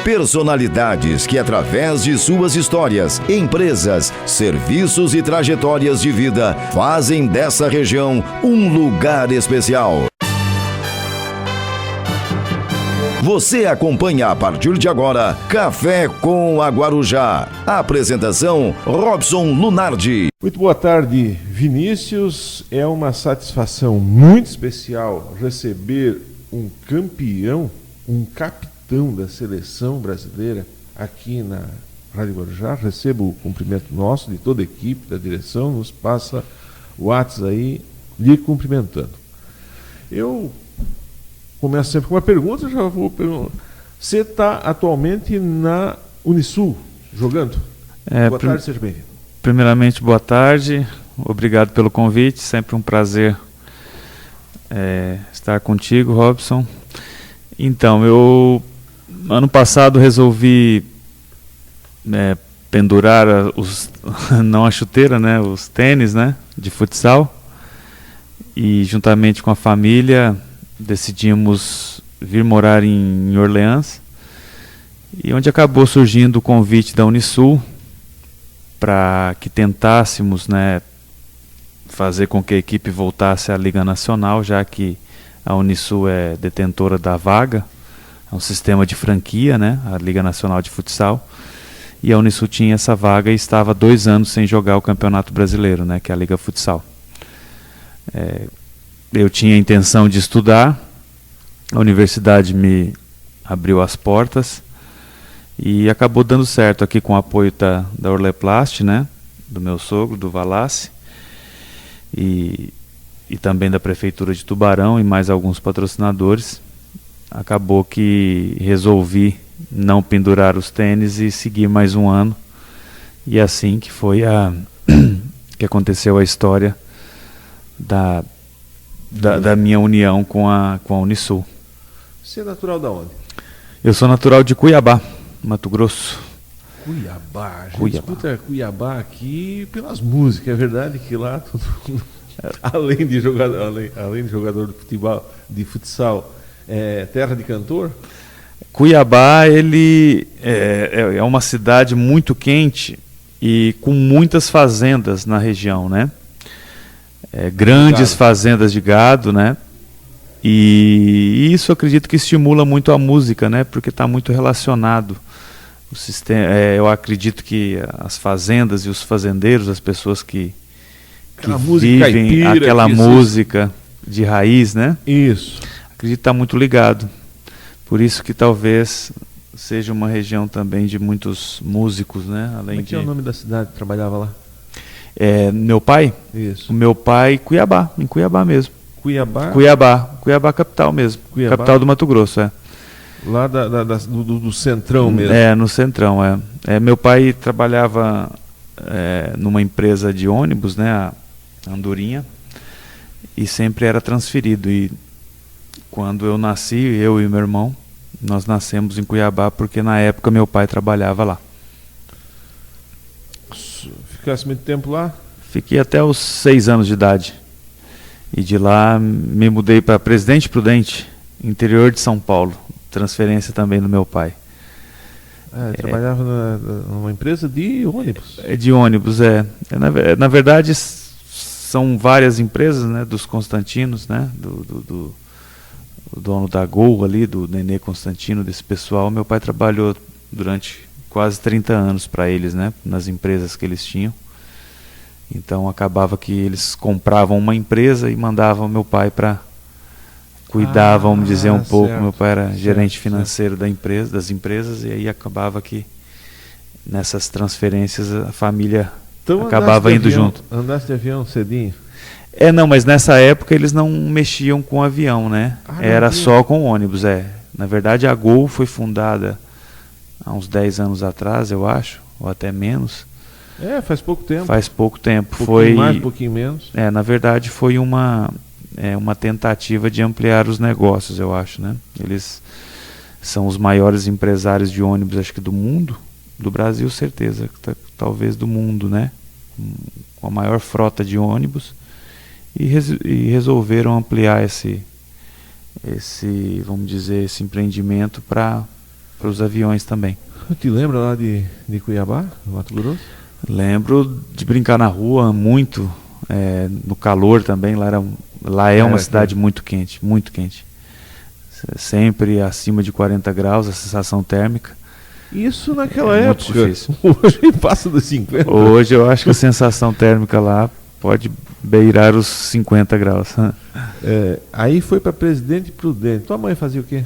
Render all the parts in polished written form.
Personalidades que, através de suas histórias, empresas, serviços e trajetórias de vida, fazem dessa região um lugar especial. Você acompanha a partir de agora Café com a Guarujá. Apresentação Robson Lunardi. Muito boa tarde, Vinícius. É uma satisfação muito especial receber um campeão, um capitão da seleção brasileira aqui na Rádio Guarujá. Recebo o cumprimento nosso, de toda a equipe, da direção, nos passa o WhatsApp aí, lhe cumprimentando. Eu começo sempre com uma pergunta, já vou perguntar. Você está atualmente na Unisul, jogando? Boa tarde, seja bem-vindo. Primeiramente, boa tarde. Obrigado pelo convite. Sempre um prazer estar contigo, Robson. Então, eu ano passado resolvi pendurar não a chuteira, né, os tênis, né, de futsal. E juntamente com a família decidimos vir morar em Orleans, e onde acabou surgindo o convite da Unisul para que tentássemos, né, fazer com que a equipe voltasse à Liga Nacional, já que a Unisul é detentora da vaga, é um sistema de franquia, né, a Liga Nacional de Futsal, e a Unisul tinha essa vaga e estava 2 anos sem jogar o Campeonato Brasileiro, né, que é a Liga Futsal. Eu tinha a intenção de estudar, a universidade me abriu as portas e acabou dando certo aqui com o apoio da Orleplast, né, do meu sogro, do Valassi, e também da Prefeitura de Tubarão e mais alguns patrocinadores. Acabou que resolvi não pendurar os tênis e seguir mais um ano, e assim que foi que aconteceu a história da minha união com a Unisul. Você é natural de onde? Eu sou natural de Cuiabá, Mato Grosso. Cuiabá, a gente escuta Cuiabá aqui pelas músicas, é verdade que lá todo mundo, além de jogador de futebol, de futsal, é terra de cantor? Cuiabá, ele é uma cidade muito quente e com muitas fazendas na região, né? Grandes fazendas de gado, né? E isso eu acredito que estimula muito a música, né? Porque está muito relacionado o sistema. Eu acredito que as fazendas e os fazendeiros, as pessoas que vivem caipira, aquela música de raiz, né? Isso. Acredito que está muito ligado. Por isso que talvez seja uma região também de muitos músicos, né? Como é que é o nome da cidade que trabalhava lá? Meu pai? Isso. O meu pai, Cuiabá, em Cuiabá mesmo. Cuiabá? Cuiabá capital mesmo. Cuiabá? Capital do Mato Grosso, Lá do centrão mesmo. No centrão, meu pai trabalhava numa empresa de ônibus, né, a Andorinha, e sempre era transferido. E quando eu nasci, eu e meu irmão, nós nascemos em Cuiabá porque na época meu pai trabalhava lá. Ficasse muito tempo lá? Fiquei até os 6 anos de idade. E de lá me mudei para Presidente Prudente, interior de São Paulo. Transferência também do meu pai. Trabalhava numa empresa de ônibus? De ônibus, na verdade, são várias empresas, né, dos Constantinos, né, do dono da Gol ali, do Nenê Constantino, desse pessoal. Meu pai trabalhou durante quase 30 anos para eles, né, nas empresas que eles tinham. Então acabava que eles compravam uma empresa e mandavam meu pai para cuidar, vamos dizer, um pouco. Certo, meu pai era gerente financeiro das empresas, e aí acabava que nessas transferências a família acabava indo junto. Andaste de avião cedinho? Não, mas nessa época eles não mexiam com avião, né? Era só com ônibus, Na verdade a Gol foi fundada há uns 10 anos atrás, eu acho, ou até menos. Faz pouco tempo. Faz pouco tempo. Um pouquinho mais, um pouquinho menos. Na verdade foi uma tentativa de ampliar os negócios, eu acho, né? Eles são os maiores empresários de ônibus, acho que do mundo, do Brasil, certeza, talvez do mundo, né? Com a maior frota de ônibus, e resolveram ampliar esse, vamos dizer, esse empreendimento para para os aviões também. Te lembra lá de Cuiabá, no Mato Grosso? Lembro de brincar na rua muito, no calor também. Lá é uma cidade muito quente, muito quente. Sempre acima de 40 graus a sensação térmica. Isso naquela muito época. difícil. Hoje passa dos 50. Hoje eu acho que a sensação térmica lá pode beirar os 50 graus. Aí foi para Presidente Prudente. Tua mãe fazia o quê?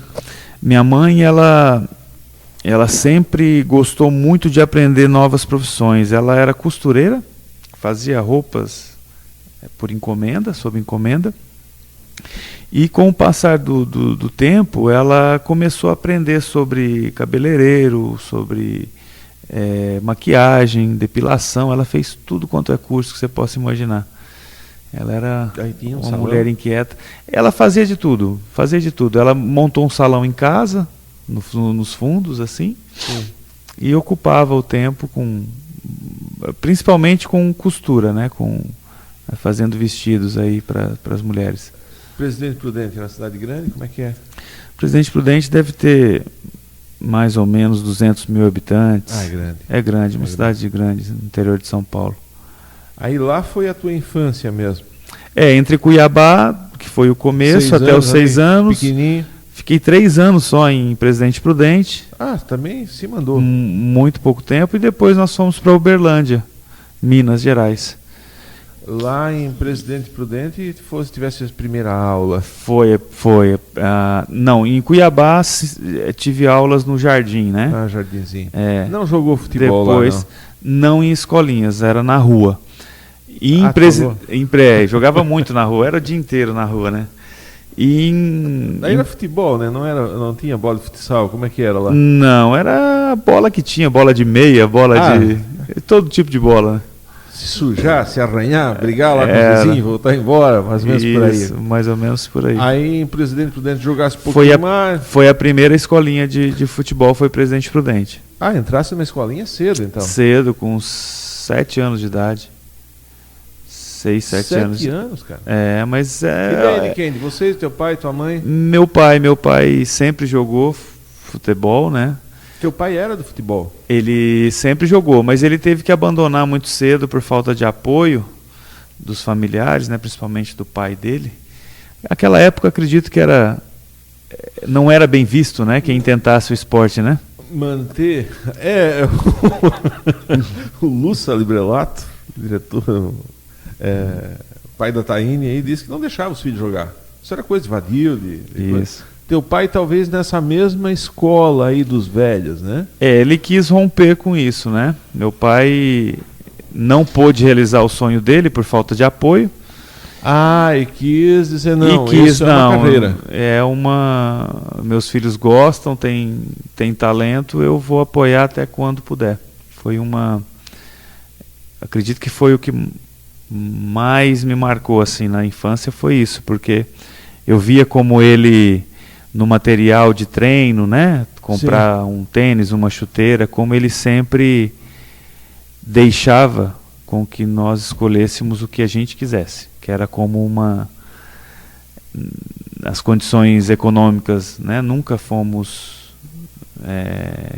Minha mãe, ela sempre gostou muito de aprender novas profissões. Ela era costureira, fazia roupas por encomenda, sob encomenda. E com o passar do tempo, ela começou a aprender sobre cabeleireiro, sobre maquiagem, depilação. Ela fez tudo quanto é curso que você possa imaginar. Ela era uma mulher inquieta. Ela fazia de tudo. Ela montou um salão em casa, nos fundos, assim, e ocupava o tempo principalmente com costura, né? Fazendo vestidos aí para as mulheres. Presidente Prudente é uma cidade grande? Como é que é? Presidente Prudente deve ter mais ou menos 200 mil habitantes. É grande. É grande, uma cidade grande, no interior de São Paulo. Aí lá foi a tua infância mesmo? Entre Cuiabá, que foi o começo, até os 6 anos. Pequenininho. Fiquei 3 anos só em Presidente Prudente. Também se mandou. Muito pouco tempo. E depois nós fomos para Uberlândia, Minas Gerais. Lá em Presidente Prudente, tivesse a primeira aula? Foi. Não, em Cuiabá tive aulas no jardim, né? Jardinzinho. Não jogou futebol depois, lá, não em escolinhas, era na rua. E jogava muito na rua, era o dia inteiro na rua, né? Daí era futebol, né? Não tinha bola de futsal, como é que era lá? Não, era a bola que tinha, bola de meia, todo tipo de bola, né? Se sujar, se arranhar, brigar lá com o vizinho, voltar embora, mais ou menos por aí. Isso, mais ou menos por aí. Aí em Presidente Prudente jogasse um pouquinho mais. Foi a primeira escolinha de futebol, foi Presidente Prudente. Entrasse numa escolinha cedo, então? Cedo, com uns 7 anos de idade. 6, 7 anos. 7 anos, cara? Mas ideia de quem? De vocês, teu pai, tua mãe? Meu pai sempre jogou futebol, né? Teu pai era do futebol? Ele sempre jogou, mas ele teve que abandonar muito cedo por falta de apoio dos familiares, né, principalmente do pai dele. Naquela época, acredito que não era bem visto, né, quem tentasse o esporte, né? Manter... o Lúcio Librelato, diretor, pai da Taine, aí disse que não deixava os filhos jogar. Isso era coisa de vadio, Isso. Teu pai talvez nessa mesma escola aí dos velhos, né? Ele quis romper com isso, né? Meu pai não pôde realizar o sonho dele por falta de apoio. E quis dizer não, isso é uma carreira. Meus filhos gostam, têm talento, eu vou apoiar até quando puder. Acredito que foi o que mais me marcou assim na infância, foi isso, porque eu via como ele, no material de treino, né, comprar um tênis, uma chuteira, como ele sempre deixava com que nós escolhêssemos o que a gente quisesse, que era como as condições econômicas, né, nunca fomos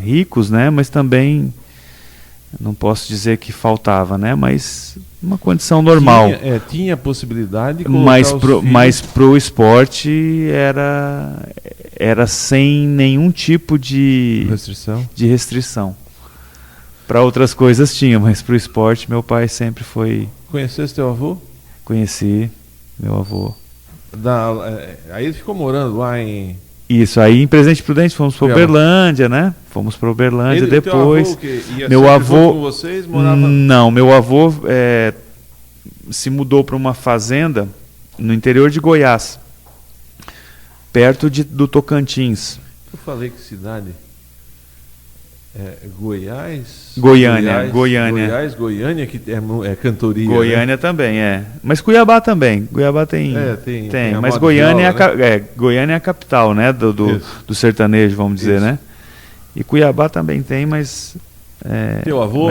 ricos, né, mas também não posso dizer que faltava, né, mas uma condição normal. Tinha possibilidade de mas pro esporte era sem nenhum tipo de restrição. Para outras coisas tinha, mas pro esporte meu pai sempre foi. Conhecesse teu avô? Conheci meu avô. Aí ele ficou morando lá em... Isso, aí em Presidente Prudente fomos para Uberlândia, né? Fomos para Uberlândia depois. Meu avô com vocês, morava... Não, meu avô se mudou para uma fazenda no interior de Goiás, perto do Tocantins. Eu falei que cidade? Goiás? Goiânia. Goiânia que é cantoria. Goiânia, né? Também mas Cuiabá também. Cuiabá tem. Mas Goiânia Goiânia é a capital, né, do sertanejo, vamos dizer, isso, né? E Cuiabá também tem, mas teu avô?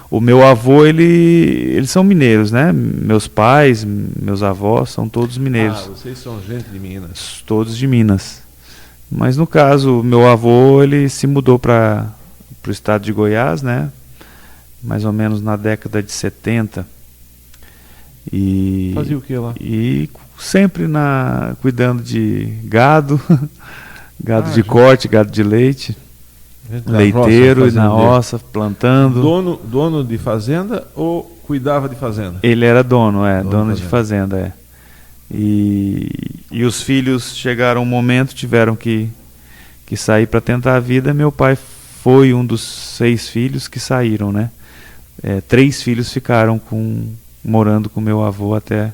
O meu avô, eles são mineiros, né? Meus pais, meus avós são todos mineiros. Vocês são gente de Minas. Todos de Minas. Mas no caso, meu avô, ele se mudou para o estado de Goiás, né? Mais ou menos na década de 70. E fazia o que lá? E sempre cuidando de gado, gado de já. corte, gado de leite, Na leiteiro roça, e na roça, plantando. Dono de fazenda ou cuidava de fazenda? Ele era dono de fazenda, E os filhos chegaram um momento, tiveram que sair para tentar a vida. Meu pai foi um dos 6 filhos que saíram, né? 3 filhos ficaram morando com meu avô até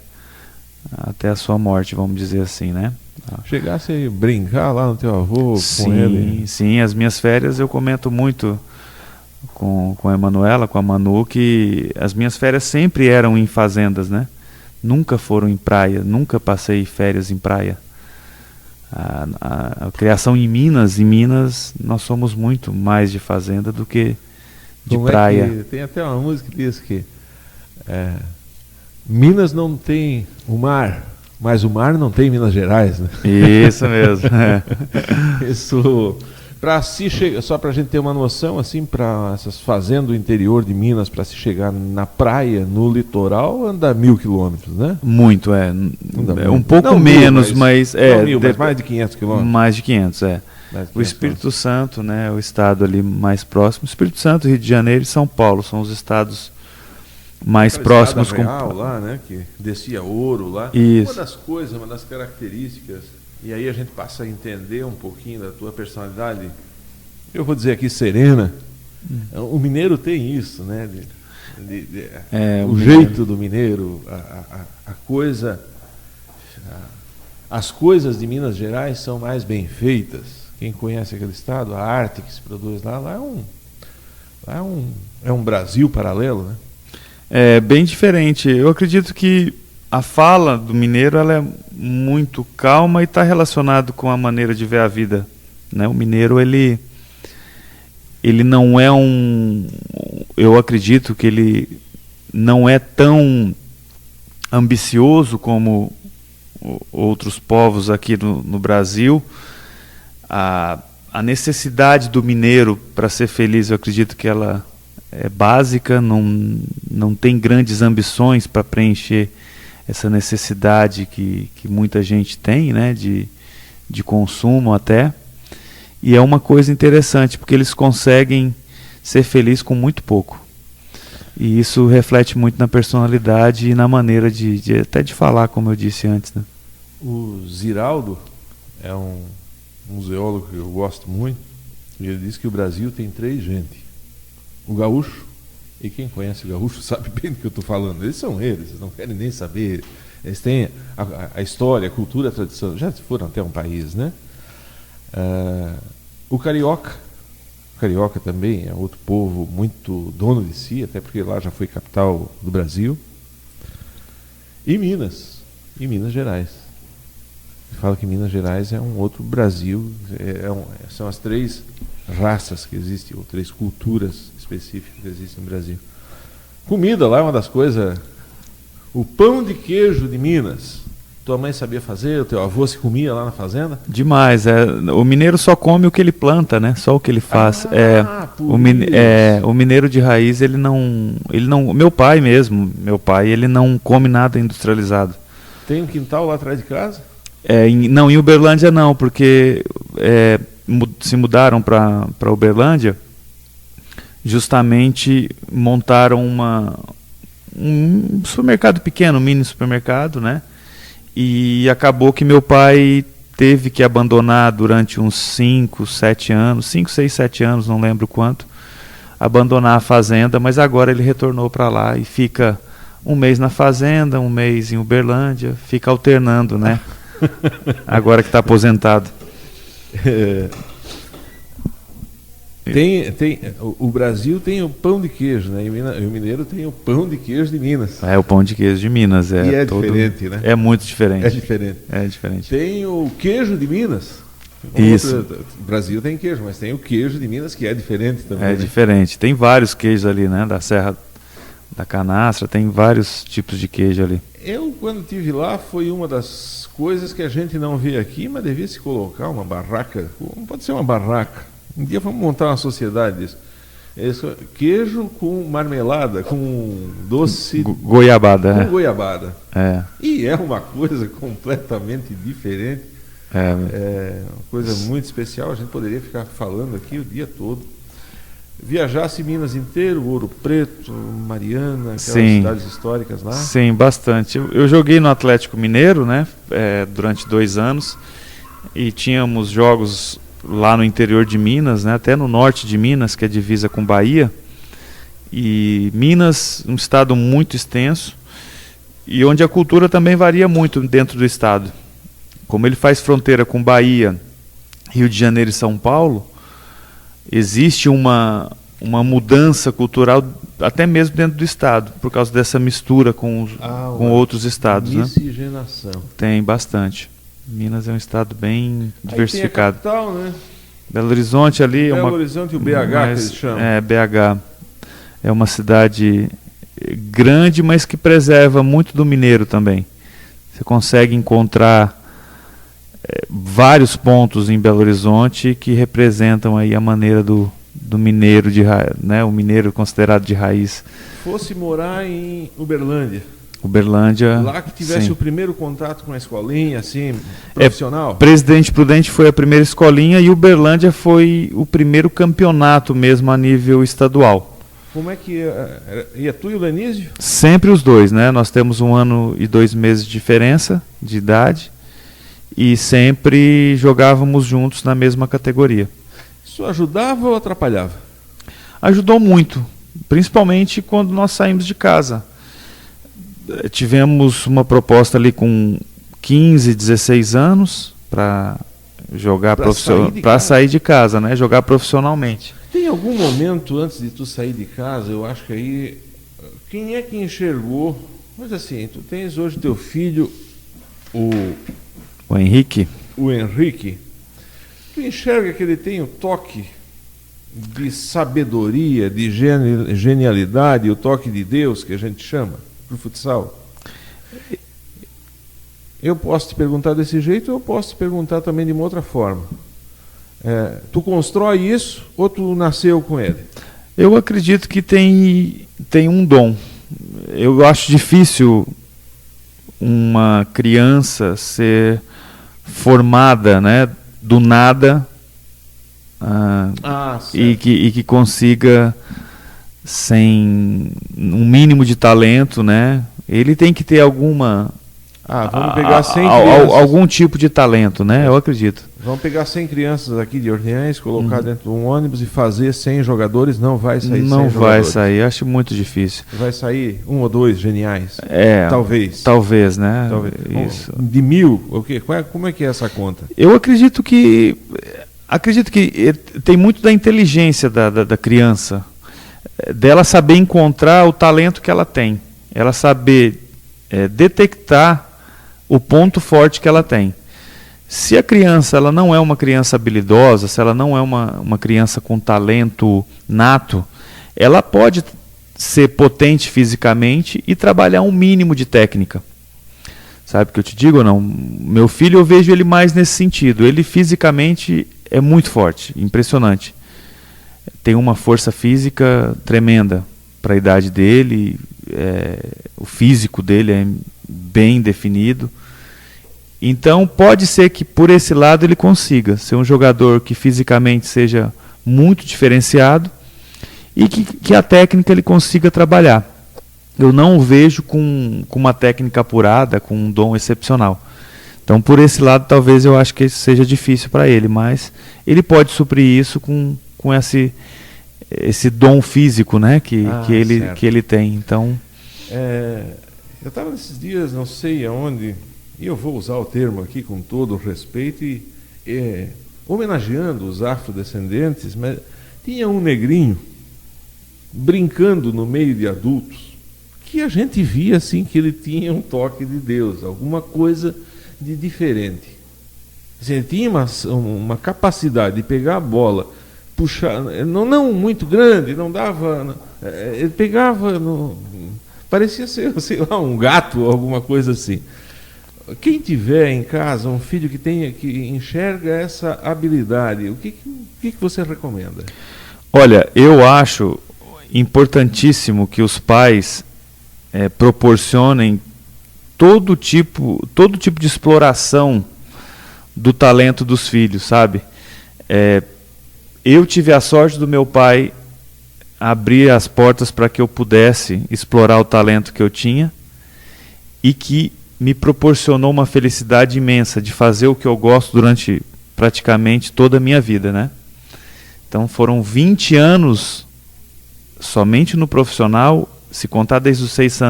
a sua morte, vamos dizer assim, né? Chegasse a brincar lá no teu avô sim, com ele? Sim, as minhas férias eu comento muito com a Emanuela, com a Manu, que as minhas férias sempre eram em fazendas, né? Nunca foram em praia, nunca passei férias em praia. A criação em Minas nós somos muito mais de fazenda do que de praia. Tem até uma música que diz que Minas não tem o mar, mas o mar não tem Minas Gerais, né? Isso mesmo. Isso, só para a gente ter uma noção, assim, para essas fazendas do interior de Minas, para se chegar na praia, no litoral, anda 1.000 quilômetros, né? Muito, um pouco não menos, mas mais de 500 quilômetros. Mais de 500, O Espírito Santo, né, o estado ali mais próximo. Espírito Santo, Rio de Janeiro e São Paulo são os estados mais próximos. Real, lá, né, que descia ouro lá. Isso. Uma das características, e aí a gente passa a entender um pouquinho da tua personalidade, eu vou dizer aqui serena. O mineiro tem isso, né? O jeito do mineiro, a coisa, as coisas de Minas Gerais são mais bem feitas. Quem conhece aquele estado, a arte que se produz lá é um Brasil paralelo, né? É bem diferente. Eu acredito que a fala do mineiro ela é muito calma e está relacionado com a maneira de ver a vida, né? O mineiro ele não é eu acredito que ele não é tão ambicioso como outros povos aqui no Brasil. A necessidade do mineiro para ser feliz, eu acredito que ela é básica, não tem grandes ambições para preencher essa necessidade que muita gente tem, né, de consumo até. E é uma coisa interessante, porque eles conseguem ser felizes com muito pouco. E isso reflete muito na personalidade e na maneira até de falar, como eu disse antes, né? O Ziraldo é um museólogo que eu gosto muito, e ele diz que o Brasil tem 3 gente. O gaúcho, e quem conhece o gaúcho sabe bem do que eu estou falando. Eles não querem nem saber. Eles têm a história, a cultura, a tradição. Já foram até um país, né? O carioca também é outro povo muito dono de si, até porque lá já foi capital do Brasil. E Minas Gerais. Fala que Minas Gerais é um outro Brasil, são as 3 raças que existem, ou 3 culturas específicas que existem no Brasil. Comida lá é uma das coisas. O pão de queijo de Minas, tua mãe sabia fazer, o teu avô se comia lá na fazenda? Demais, o mineiro só come o que ele planta, né? Só o que ele faz. O mineiro de raiz, ele não, meu pai ele não come nada industrializado. Tem um quintal lá atrás de casa? Não, em Uberlândia não, porque se mudaram para Uberlândia, justamente montaram um supermercado pequeno, um mini supermercado, né? E acabou que meu pai teve que abandonar durante uns 5, 6, 7 anos, não lembro quanto, abandonar a fazenda, mas agora ele retornou para lá e fica um mês na fazenda, um mês em Uberlândia, fica alternando, né? Agora que está aposentado. O Brasil tem o pão de queijo, né? E o mineiro tem o pão de queijo de Minas. O pão de queijo de Minas. E é diferente, né? É muito diferente. É diferente. Tem o queijo de Minas. Isso. O Brasil tem queijo, mas tem o queijo de Minas que é diferente também. É diferente. Tem vários queijos ali, né? Da Serra da canastra, tem vários tipos de queijo ali. Eu, quando estive lá, foi uma das coisas que a gente não vê aqui, mas devia se colocar uma barraca. Pode ser uma barraca. Um dia vamos montar uma sociedade disso. Queijo com marmelada, com doce... Goiabada, com goiabada. É. E é uma coisa completamente diferente. É uma coisa muito especial. A gente poderia ficar falando aqui o dia todo. Viajasse Minas inteiro, Ouro Preto, Mariana, aquelas cidades históricas lá? Sim, bastante. Eu joguei no Atlético Mineiro, né, durante 2 anos, e tínhamos jogos lá no interior de Minas, né, até no norte de Minas, que é divisa com Bahia. E Minas, um estado muito extenso, e onde a cultura também varia muito dentro do estado. Como ele faz fronteira com Bahia, Rio de Janeiro e São Paulo, existe uma mudança cultural até mesmo dentro do estado, por causa dessa mistura com outros estados. Miscigenação. Né? Tem bastante. Minas é um estado bem diversificado. Aí tem a capital, né? Belo Horizonte ali. Belo Horizonte e o BH, que eles chamam. BH. É uma cidade grande, mas que preserva muito do mineiro também. Você consegue encontrar vários pontos em Belo Horizonte que representam aí a maneira do mineiro, né, o mineiro considerado de raiz. Fosse morar em Uberlândia. Lá que tivesse sim. o primeiro contato com a escolinha, assim, profissional. Presidente Prudente foi a primeira escolinha e Uberlândia foi o primeiro campeonato mesmo a nível estadual. Como é que ia tu e o Lenísio? Sempre os dois, né? Nós temos 1 ano e 2 meses de diferença de idade e sempre jogávamos juntos na mesma categoria. Isso ajudava ou atrapalhava? Ajudou muito, principalmente quando nós saímos de casa. Tivemos uma proposta ali com 15, 16 anos para jogar para sair de casa, né? Jogar profissionalmente. Tem algum momento antes de tu sair de casa, eu acho que aí, quem é que enxergou? Mas assim, tu tens hoje teu filho, o Henrique. O Henrique. Tu enxerga que ele tem o toque de sabedoria, de genialidade, o toque de Deus que a gente chama para o futsal? Eu posso te perguntar desse jeito, ou eu posso te perguntar também de uma outra forma. Tu constrói isso ou tu nasceu com ele? Eu acredito que tem um dom. Eu acho difícil uma criança ser formada, né, do nada e que consiga, sem um mínimo de talento, né? Ele tem que ter vamos pegar 100 algum tipo de talento, né? Eu acredito. Vamos pegar 100 crianças aqui de Orleans, colocar dentro de um ônibus e fazer 100 jogadores, não vai sair 100 jogadores. Não vai sair, acho muito difícil. Vai sair 1 ou 2 geniais? Talvez, né? Talvez. Isso. De 1000, o quê? Como é que é essa conta? Eu acredito que tem muito da inteligência da criança, dela saber encontrar o talento que ela tem, ela saber detectar o ponto forte que ela tem. Se a criança ela não é uma criança habilidosa, se ela não é uma criança com talento nato, ela pode ser potente fisicamente e trabalhar um mínimo de técnica. Sabe o que eu te digo ou não? Meu filho, eu vejo ele mais nesse sentido. Ele fisicamente é muito forte, impressionante. Tem uma força física tremenda para a idade dele, o físico dele é bem definido. Então pode ser que por esse lado ele consiga ser um jogador que fisicamente seja muito diferenciado e que a técnica ele consiga trabalhar. Eu não o vejo com uma técnica apurada, com um dom excepcional. Então por esse lado talvez eu acho que isso seja difícil para ele, mas ele pode suprir isso com esse dom físico, né, que ele tem. Então, eu estava nesses dias, não sei aonde, e eu vou usar o termo aqui com todo o respeito, homenageando os afrodescendentes, mas tinha um negrinho brincando no meio de adultos, que a gente via assim que ele tinha um toque de Deus, alguma coisa de diferente. Assim, ele tinha uma capacidade de pegar a bola, puxar, não muito grande, não dava, Ele pegava, parecia ser, sei lá, um gato, alguma coisa assim. Quem tiver em casa um filho que enxerga essa habilidade, o que você recomenda? Olha, eu acho importantíssimo que os pais proporcionem todo tipo de exploração do talento dos filhos, sabe? Eu tive a sorte do meu pai abrir as portas para que eu pudesse explorar o talento que eu tinha e que me proporcionou uma felicidade imensa de fazer o que eu gosto durante praticamente toda a minha vida, né? Então foram 20 anos somente no profissional, se contar desde os 6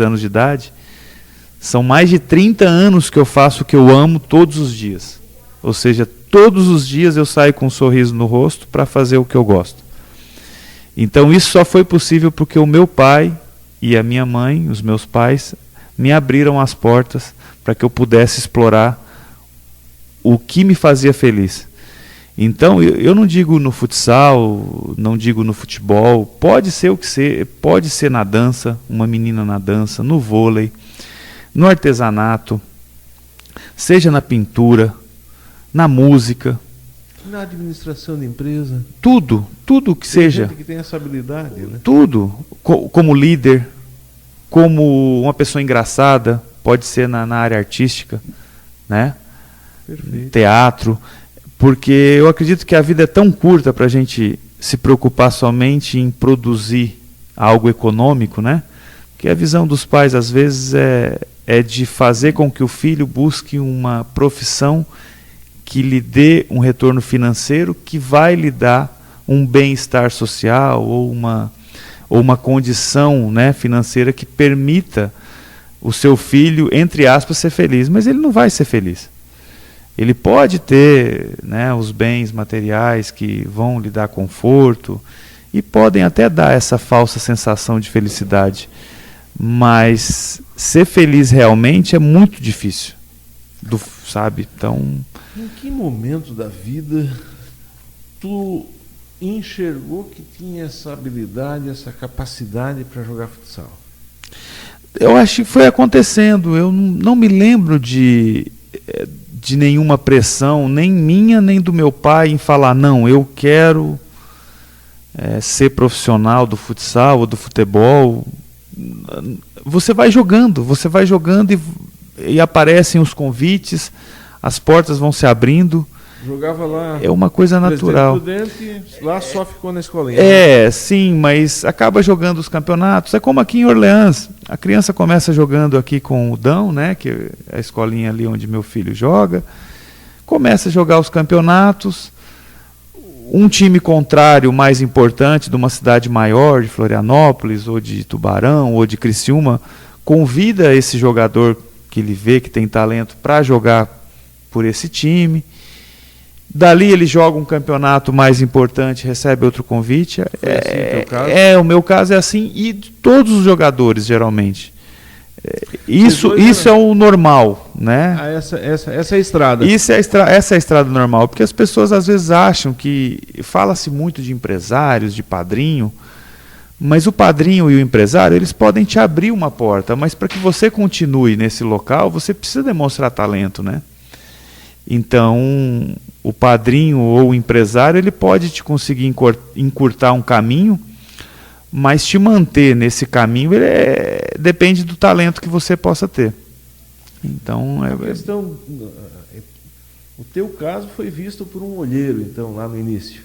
anos de idade, são mais de 30 anos que eu faço o que eu amo todos os dias. Ou seja, todos os dias eu saio com um sorriso no rosto para fazer o que eu gosto. Então isso só foi possível porque o meu pai e a minha mãe, os meus pais, me abriram as portas para que eu pudesse explorar o que me fazia feliz. Então, eu não digo no futsal, não digo no futebol, pode ser pode ser na dança, uma menina na dança, no vôlei, no artesanato, seja na pintura, na música, na administração de empresa, tudo que seja. Gente que tem essa habilidade, né? Tudo, como líder, como uma pessoa engraçada, pode ser na área artística, né? Perfeito. Teatro, porque eu acredito que a vida é tão curta para a gente se preocupar somente em produzir algo econômico, né? Que a visão dos pais às vezes é de fazer com que o filho busque uma profissão que lhe dê um retorno financeiro, que vai lhe dar um bem-estar social ou uma condição, né, financeira que permita o seu filho, entre aspas, ser feliz. Mas ele não vai ser feliz. Ele pode ter, né, os bens materiais que vão lhe dar conforto e podem até dar essa falsa sensação de felicidade. Mas ser feliz realmente é muito difícil, sabe? Então, em que momento da vida tu enxergou que tinha essa habilidade, essa capacidade para jogar futsal? Eu acho que foi acontecendo. Eu não me lembro de nenhuma pressão, nem minha, nem do meu pai, em falar, não, eu quero ser profissional do futsal ou do futebol. Você vai jogando e aparecem os convites, as portas vão se abrindo. Jogava lá. É uma coisa natural. Prudente, lá só ficou na escolinha. Sim, mas acaba jogando os campeonatos. É como aqui em Orleans. A criança começa jogando aqui com o Dão, né, que é a escolinha ali onde meu filho joga. Começa a jogar os campeonatos. Um time contrário mais importante de uma cidade maior, de Florianópolis, ou de Tubarão, ou de Criciúma, convida esse jogador que ele vê que tem talento para jogar por esse time. Dali ele joga um campeonato mais importante, recebe outro convite. O meu caso é assim, e de todos os jogadores, geralmente. Isso é o normal, né? Essa é a estrada. Essa é a estrada normal, porque as pessoas às vezes acham que fala-se muito de empresários, de padrinho, mas o padrinho e o empresário, eles podem te abrir uma porta, mas para que você continue nesse local, você precisa demonstrar talento, né? Então, o padrinho ou o empresário, ele pode te conseguir encurtar um caminho, mas te manter nesse caminho depende do talento que você possa ter. Então, a questão, o teu caso foi visto por um olheiro, então, lá no início.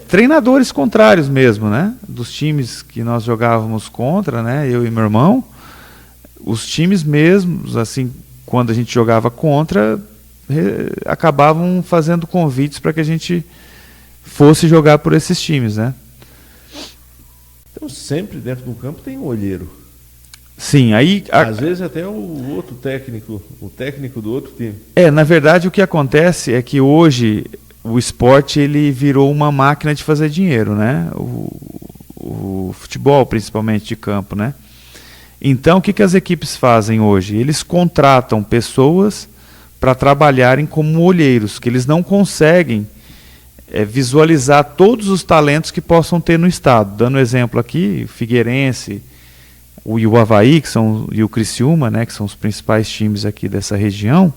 Treinadores contrários mesmo, né? Dos times que nós jogávamos contra, né? Eu e meu irmão, os times mesmos, assim, quando a gente jogava contra, acabavam fazendo convites para que a gente fosse jogar por esses times, né? Então sempre dentro do campo tem um olheiro. Sim, aí às vezes até o outro técnico, o técnico do outro time. Na verdade o que acontece é que hoje o esporte ele virou uma máquina de fazer dinheiro, né? O futebol principalmente de campo, né? Então o que as equipes fazem hoje? Eles contratam pessoas para trabalharem como olheiros, que eles não conseguem visualizar todos os talentos que possam ter no estado. Dando exemplo aqui, o Figueirense, o Avaí e o Criciúma, né, que são os principais times aqui dessa região,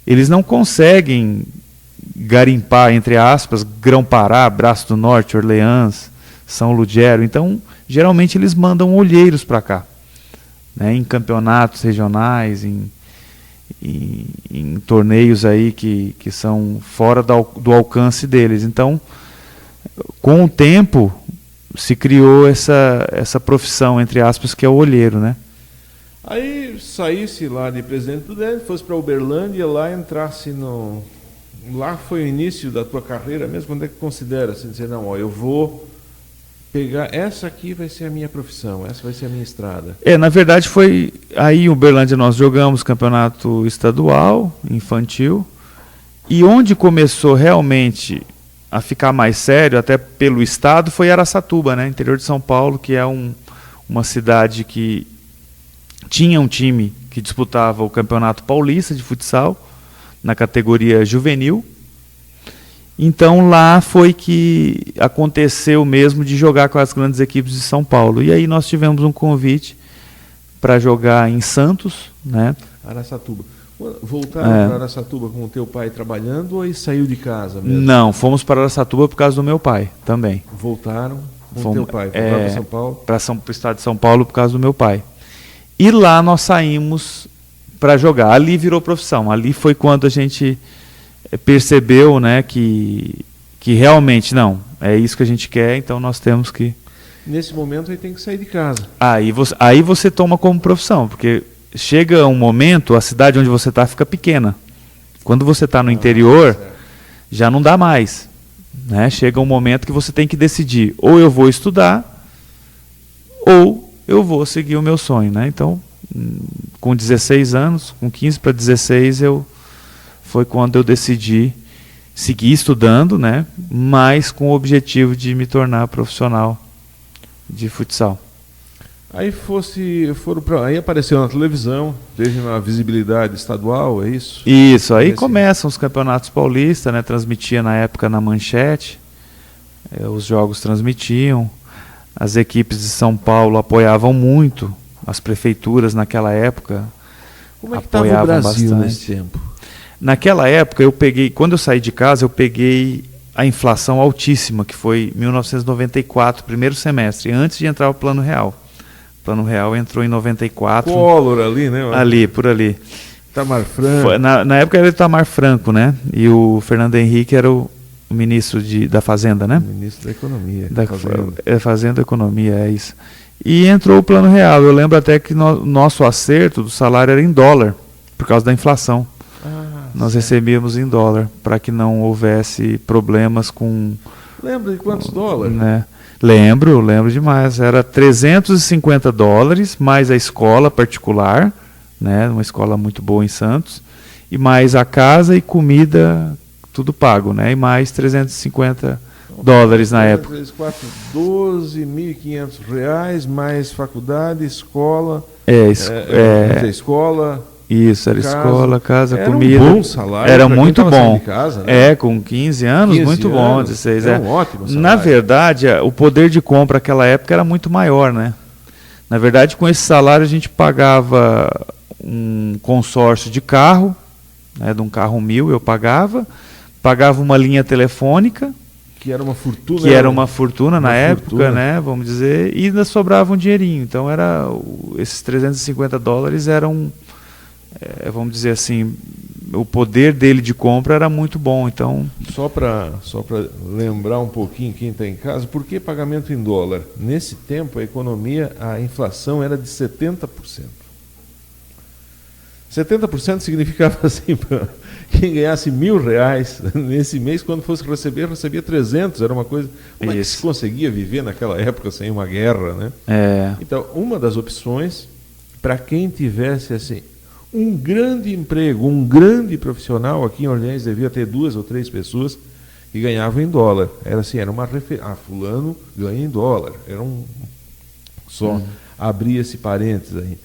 eles não conseguem garimpar, entre aspas, Grão-Pará, Braço do Norte, Orleans, São Ludgero. Então, geralmente eles mandam olheiros para cá, né, em campeonatos regionais, em torneios aí que são fora do alcance deles. Então, com o tempo, se criou essa profissão, entre aspas, que é o olheiro, né? Aí saísse lá de Presidente Prudente, fosse para Uberlândia, lá entrasse no... Lá foi o início da tua carreira mesmo? Quando é que considera assim, dizer, não, ó, eu vou pegar, essa aqui vai ser a minha profissão, essa vai ser a minha estrada? Na verdade foi aí em Uberlândia nós jogamos campeonato estadual, infantil, e onde começou realmente a ficar mais sério, até pelo estado, foi Araçatuba, né, interior de São Paulo, que é uma cidade que tinha um time que disputava o Campeonato Paulista de futsal, na categoria juvenil. Então lá foi que aconteceu mesmo de jogar com as grandes equipes de São Paulo. E aí nós tivemos um convite para jogar em Santos, né? Araçatuba. Voltaram para Araçatuba com o teu pai trabalhando ou aí saiu de casa mesmo? Não, fomos para Araçatuba por causa do meu pai também. Voltaram com o teu pai, voltaram para São Paulo? Para o estado de São Paulo por causa do meu pai. E lá nós saímos para jogar. Ali virou profissão. Ali foi quando a gente percebeu, né, que realmente não, é isso que a gente quer, então nós temos que... Nesse momento aí tem que sair de casa. Aí você toma como profissão, porque chega um momento, a cidade onde você está fica pequena. Quando você está no interior, já não dá mais, né? Chega um momento que você tem que decidir, ou eu vou estudar, ou eu vou seguir o meu sonho, né? Então, com 16 anos, com 15 para 16, foi quando eu decidi seguir estudando, né? Mas com o objetivo de me tornar profissional de futsal. Aí aí apareceu na televisão, teve uma visibilidade estadual, é isso? Isso, aí começam os campeonatos paulistas, né? Transmitia na época na Manchete, os jogos transmitiam, as equipes de São Paulo apoiavam muito, as prefeituras naquela época Como é que estava o Brasil bastante. nesse tempo? Naquela época, quando eu saí de casa, eu peguei a inflação altíssima, que foi 1994, primeiro semestre, antes de entrar o Plano Real. O Plano Real entrou em 94. Collor ali, né? Ali, por ali. Itamar Franco. Na época era o Itamar Franco, né? E o Fernando Henrique era o ministro da Fazenda, né? Ministro da Economia. Fazenda e Economia, é isso. E entrou o Plano Real. Eu lembro até que nosso acerto do salário era em dólar, por causa da inflação. Nós recebíamos em dólar, para que não houvesse problemas com... Lembra de quantos dólares? Né? Lembro demais. Era $350, mais a escola particular, né? Uma escola muito boa em Santos, e mais a casa e comida, tudo pago, né? E mais $350 na época. 3, 4, R$12.500, mais faculdade, escola... escola... Isso, era casa. Escola, casa, era comida. Era um bom salário. Era muito bom. De casa, né? Com 15 anos, 15 muito bom. Anos, 16, era um ótimo salário. Na verdade, o poder de compra naquela época era muito maior, né? Na verdade, com esse salário a gente pagava um consórcio de carro, né, de um carro 1000 eu pagava uma linha telefônica, que era uma fortuna. Que era uma fortuna na época, né? Vamos dizer, e ainda sobrava um dinheirinho. Então esses $350 eram, vamos dizer assim, o poder dele de compra era muito bom. Então, só para lembrar um pouquinho quem está em casa, por que pagamento em dólar? Nesse tempo a inflação era de 70%. 70% significava assim, para quem ganhasse R$1.000 nesse mês, quando fosse recebia 300, era uma coisa... Como é que se conseguia viver naquela época sem uma guerra, né? Então, uma das opções, para quem tivesse assim, um grande emprego, um grande profissional, aqui em Orleans devia ter 2 ou 3 pessoas que ganhavam em dólar. Era assim, era uma referência. Fulano ganha em dólar. Era só abrir esse parênteses aí.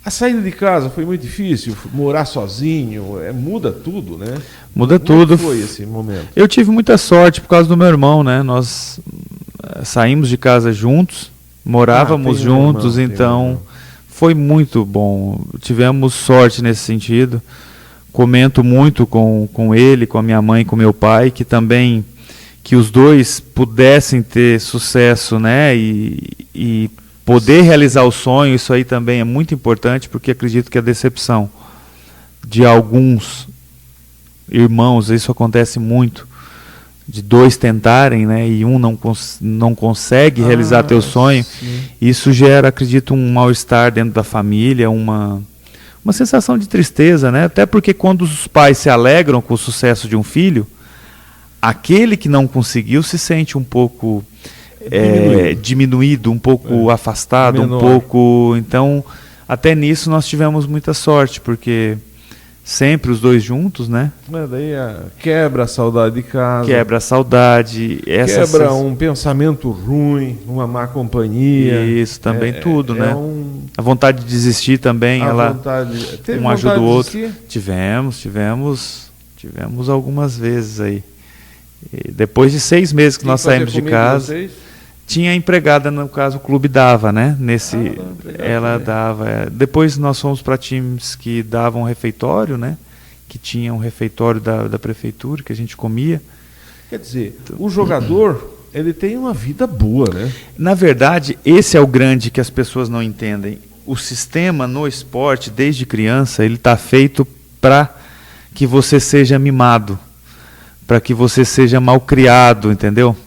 A saída de casa foi muito difícil, morar sozinho, muda tudo, né? Muda Como tudo. Foi esse momento? Eu tive muita sorte por causa do meu irmão, né? Nós saímos de casa juntos, morávamos juntos, então foi muito bom. Tivemos sorte nesse sentido. Comento muito com ele, com a minha mãe, com meu pai, que os dois pudessem ter sucesso, né? E poder realizar o sonho, isso aí também é muito importante, porque acredito que a decepção de alguns irmãos, isso acontece muito, de dois tentarem, né, e um não consegue realizar teu sonho, sim. Isso gera, acredito, um mal-estar dentro da família, uma sensação de tristeza, né? Até porque quando os pais se alegram com o sucesso de um filho, aquele que não conseguiu se sente um pouco diminuído, um pouco afastado, menor. um pouco... Então, até nisso nós tivemos muita sorte, porque sempre os dois juntos, né? Daí quebra a saudade de casa. Quebra a saudade. Quebra um pensamento ruim, uma má companhia. Isso, também tudo, né? A vontade de desistir também, Teve um ajuda o outro. de Tivemos algumas vezes aí. E depois de 6 meses que nós saímos de casa, tinha empregada, no caso o clube dava, né? Ela dava. Depois nós fomos para times que davam refeitório, né? Que tinha um refeitório da prefeitura que a gente comia. Quer dizer, o jogador, ele tem uma vida boa, né? Na verdade, esse é o grande que as pessoas não entendem. O sistema no esporte, desde criança, ele está feito para que você seja mimado, para que você seja mal criado, entendeu?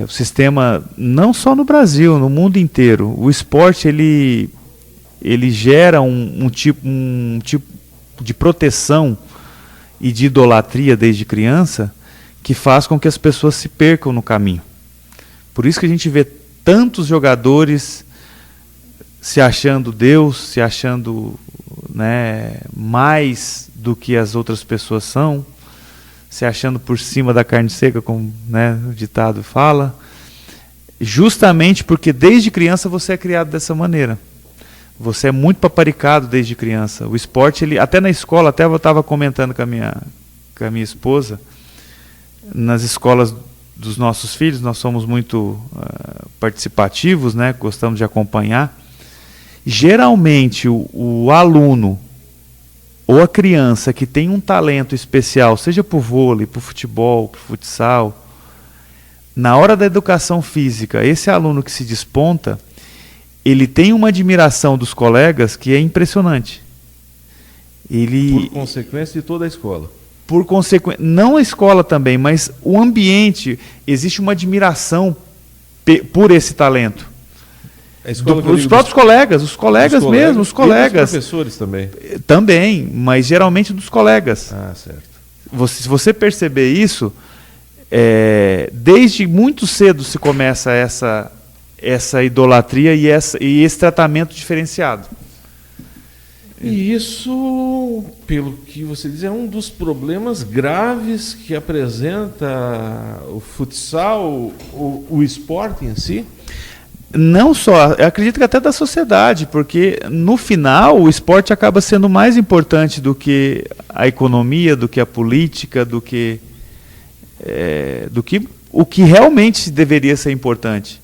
O sistema, não só no Brasil, no mundo inteiro, o esporte ele gera um tipo de proteção e de idolatria desde criança que faz com que as pessoas se percam no caminho. Por isso que a gente vê tantos jogadores se achando Deus, se achando, né, mais do que as outras pessoas são, se achando por cima da carne seca, como, né, o ditado fala, justamente porque desde criança você é criado dessa maneira. Você é muito paparicado desde criança. O esporte, até na escola, até eu estava comentando com a minha esposa, nas escolas dos nossos filhos, nós somos muito participativos, né, gostamos de acompanhar. Geralmente o aluno ou a criança que tem um talento especial, seja para o vôlei, para o futebol, para o futsal, na hora da educação física, esse aluno que se desponta, ele tem uma admiração dos colegas que é impressionante. Por consequência de toda a escola. Não a escola também, mas o ambiente, existe uma admiração por esse talento. Os próprios colegas, os colegas mesmo, os colegas. E os professores também. Também, mas geralmente dos colegas. Certo. Se você perceber isso, desde muito cedo se começa essa idolatria e esse tratamento diferenciado. E isso, pelo que você diz, é um dos problemas graves que apresenta o futsal, o esporte em si? Não só, eu acredito que até da sociedade, porque no final o esporte acaba sendo mais importante do que a economia, do que a política, do que o que realmente deveria ser importante.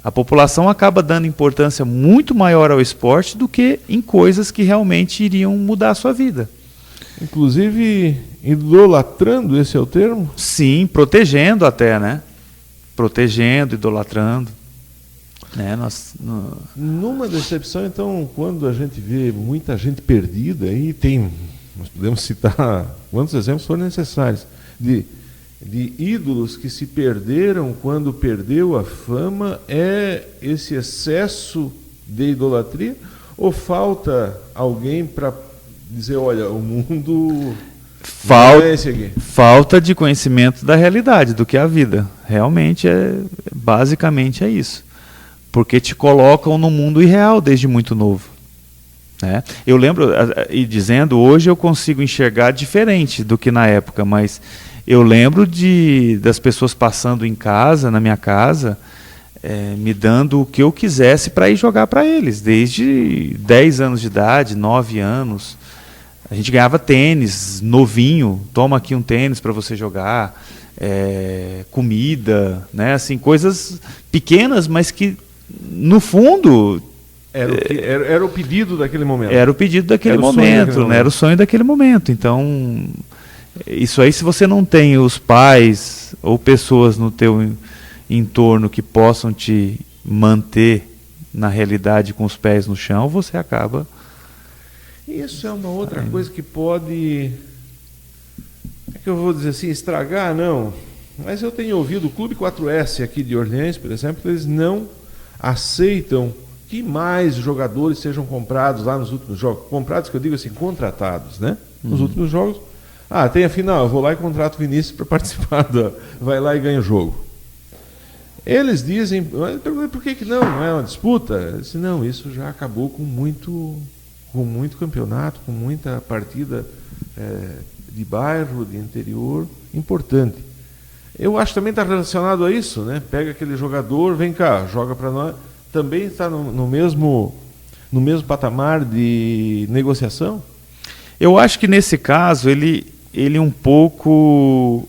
A população acaba dando importância muito maior ao esporte do que em coisas que realmente iriam mudar a sua vida. Inclusive, idolatrando, esse é o termo? Sim, protegendo até, né? Protegendo, idolatrando. Numa decepção, então, quando a gente vê muita gente perdida, aí nós podemos citar quantos exemplos forem necessários, de ídolos que se perderam quando perdeu a fama, é esse excesso de idolatria? Ou falta alguém para dizer, olha, o mundo não é esse aqui? Falta de conhecimento da realidade, do que é a vida. Realmente, basicamente é isso. Porque te colocam no mundo irreal desde muito novo. Né? Eu lembro, e dizendo, hoje eu consigo enxergar diferente do que na época, mas eu lembro das pessoas passando em casa, na minha casa, me dando o que eu quisesse para ir jogar para eles, desde 10 anos de idade, 9 anos. A gente ganhava tênis, novinho, toma aqui um tênis para você jogar, comida, né? Assim, coisas pequenas, mas que, no fundo... Era o pedido daquele momento. Era o pedido daquele momento, né? Era o sonho daquele momento. Então, isso aí, se você não tem os pais ou pessoas no teu entorno que possam te manter na realidade com os pés no chão, você acaba... Isso é uma outra coisa que pode, é que eu vou dizer assim, estragar, não. Mas eu tenho ouvido o Clube 4S aqui de Orleans, por exemplo, eles não aceitam que mais jogadores sejam comprados lá nos últimos jogos. Comprados, que eu digo assim, contratados, né? Nos últimos jogos. Tem a final, eu vou lá e contrato o Vinícius para participar vai lá e ganha o jogo. Eles dizem, por que não? Não é uma disputa? Eu disse, não, isso já acabou com muito campeonato, com muita partida de bairro, de interior, importante. Eu acho que também está relacionado a isso, né? Pega aquele jogador, vem cá, joga para nós. Também está no mesmo patamar de negociação? Eu acho que nesse caso ele um pouco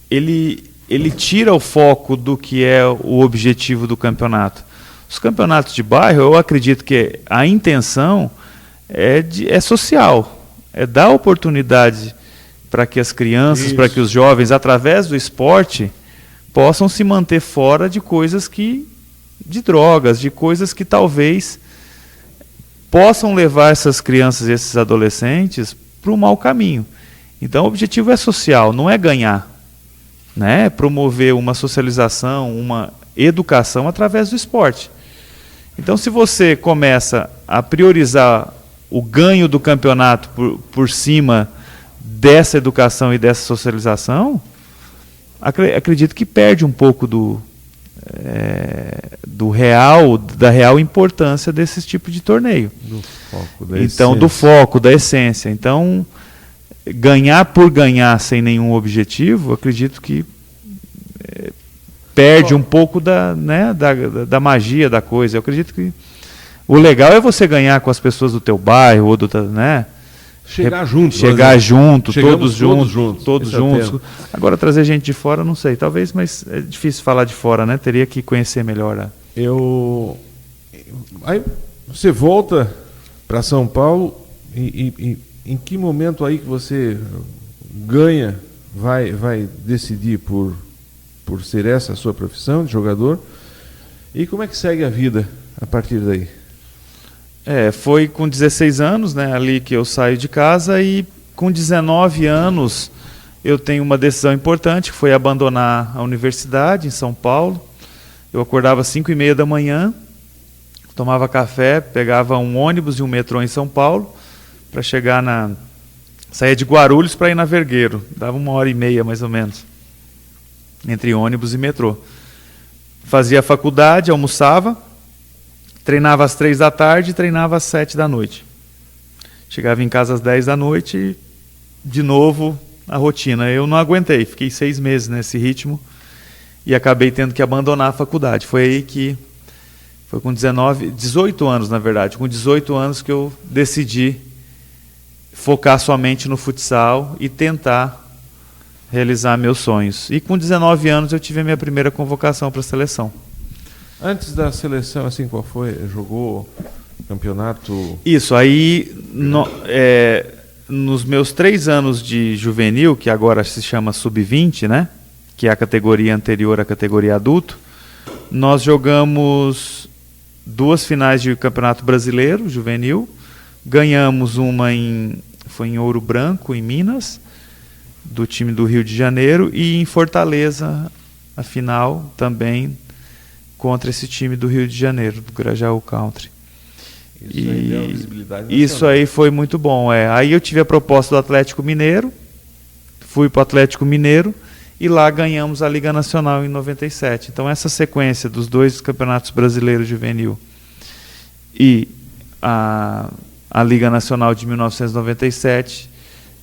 ele tira o foco do que é o objetivo do campeonato. Os campeonatos de bairro, eu acredito que a intenção é social, é dar oportunidade para que as crianças, para que os jovens, através do esporte, possam se manter fora de coisas de drogas, de coisas que talvez possam levar essas crianças e esses adolescentes para o mau caminho. Então o objetivo é social, não é ganhar, né? É promover uma socialização, uma educação através do esporte. Então se você começa a priorizar o ganho do campeonato por cima dessa educação e dessa socialização, acredito que perde um pouco da real importância desse tipo de torneio. Do foco, da essência. Então, ganhar por ganhar sem nenhum objetivo, acredito que perde um pouco da magia da coisa. Eu acredito que o legal é você ganhar com as pessoas do teu bairro, ou né? Chegar junto. Todos juntos. Agora, trazer gente de fora, não sei. Talvez, mas é difícil falar de fora, né? Teria que conhecer melhor. Aí você volta para São Paulo e em que momento aí que você vai decidir por ser essa a sua profissão de jogador? E como é que segue a vida a partir daí? Foi com 16 anos, né, ali que eu saio de casa, e com 19 anos eu tenho uma decisão importante, que foi abandonar a universidade em São Paulo. Eu acordava às 5h30 da manhã, tomava café, pegava um ônibus e um metrô em São Paulo, para saía de Guarulhos para ir na Vergueiro. Dava 1h30 mais ou menos, entre ônibus e metrô. Fazia faculdade, almoçava, treinava às 3 da tarde e treinava às 7 da noite. Chegava em casa às 10 da noite e, de novo, a rotina. Eu não aguentei, fiquei 6 meses nesse ritmo e acabei tendo que abandonar a faculdade. Foi com 18 anos, na verdade, com 18 anos que eu decidi focar somente no futsal e tentar realizar meus sonhos. E com 19 anos eu tive a minha primeira convocação para a seleção. Antes da seleção, assim, qual foi? Jogou campeonato? Isso, aí nos meus 3 anos de juvenil, que agora se chama sub-20, né? Que é a categoria anterior à categoria adulto, nós jogamos 2 finais de campeonato brasileiro, juvenil. Ganhamos uma foi em Ouro Branco, em Minas, do time do Rio de Janeiro, e em Fortaleza, a final também contra esse time do Rio de Janeiro, do Grajaú Country. Isso aí foi muito bom. Aí eu tive a proposta do Atlético Mineiro, fui para o Atlético Mineiro e lá ganhamos a Liga Nacional em 97. Então essa sequência dos 2 campeonatos brasileiros juvenil e a Liga Nacional de 1997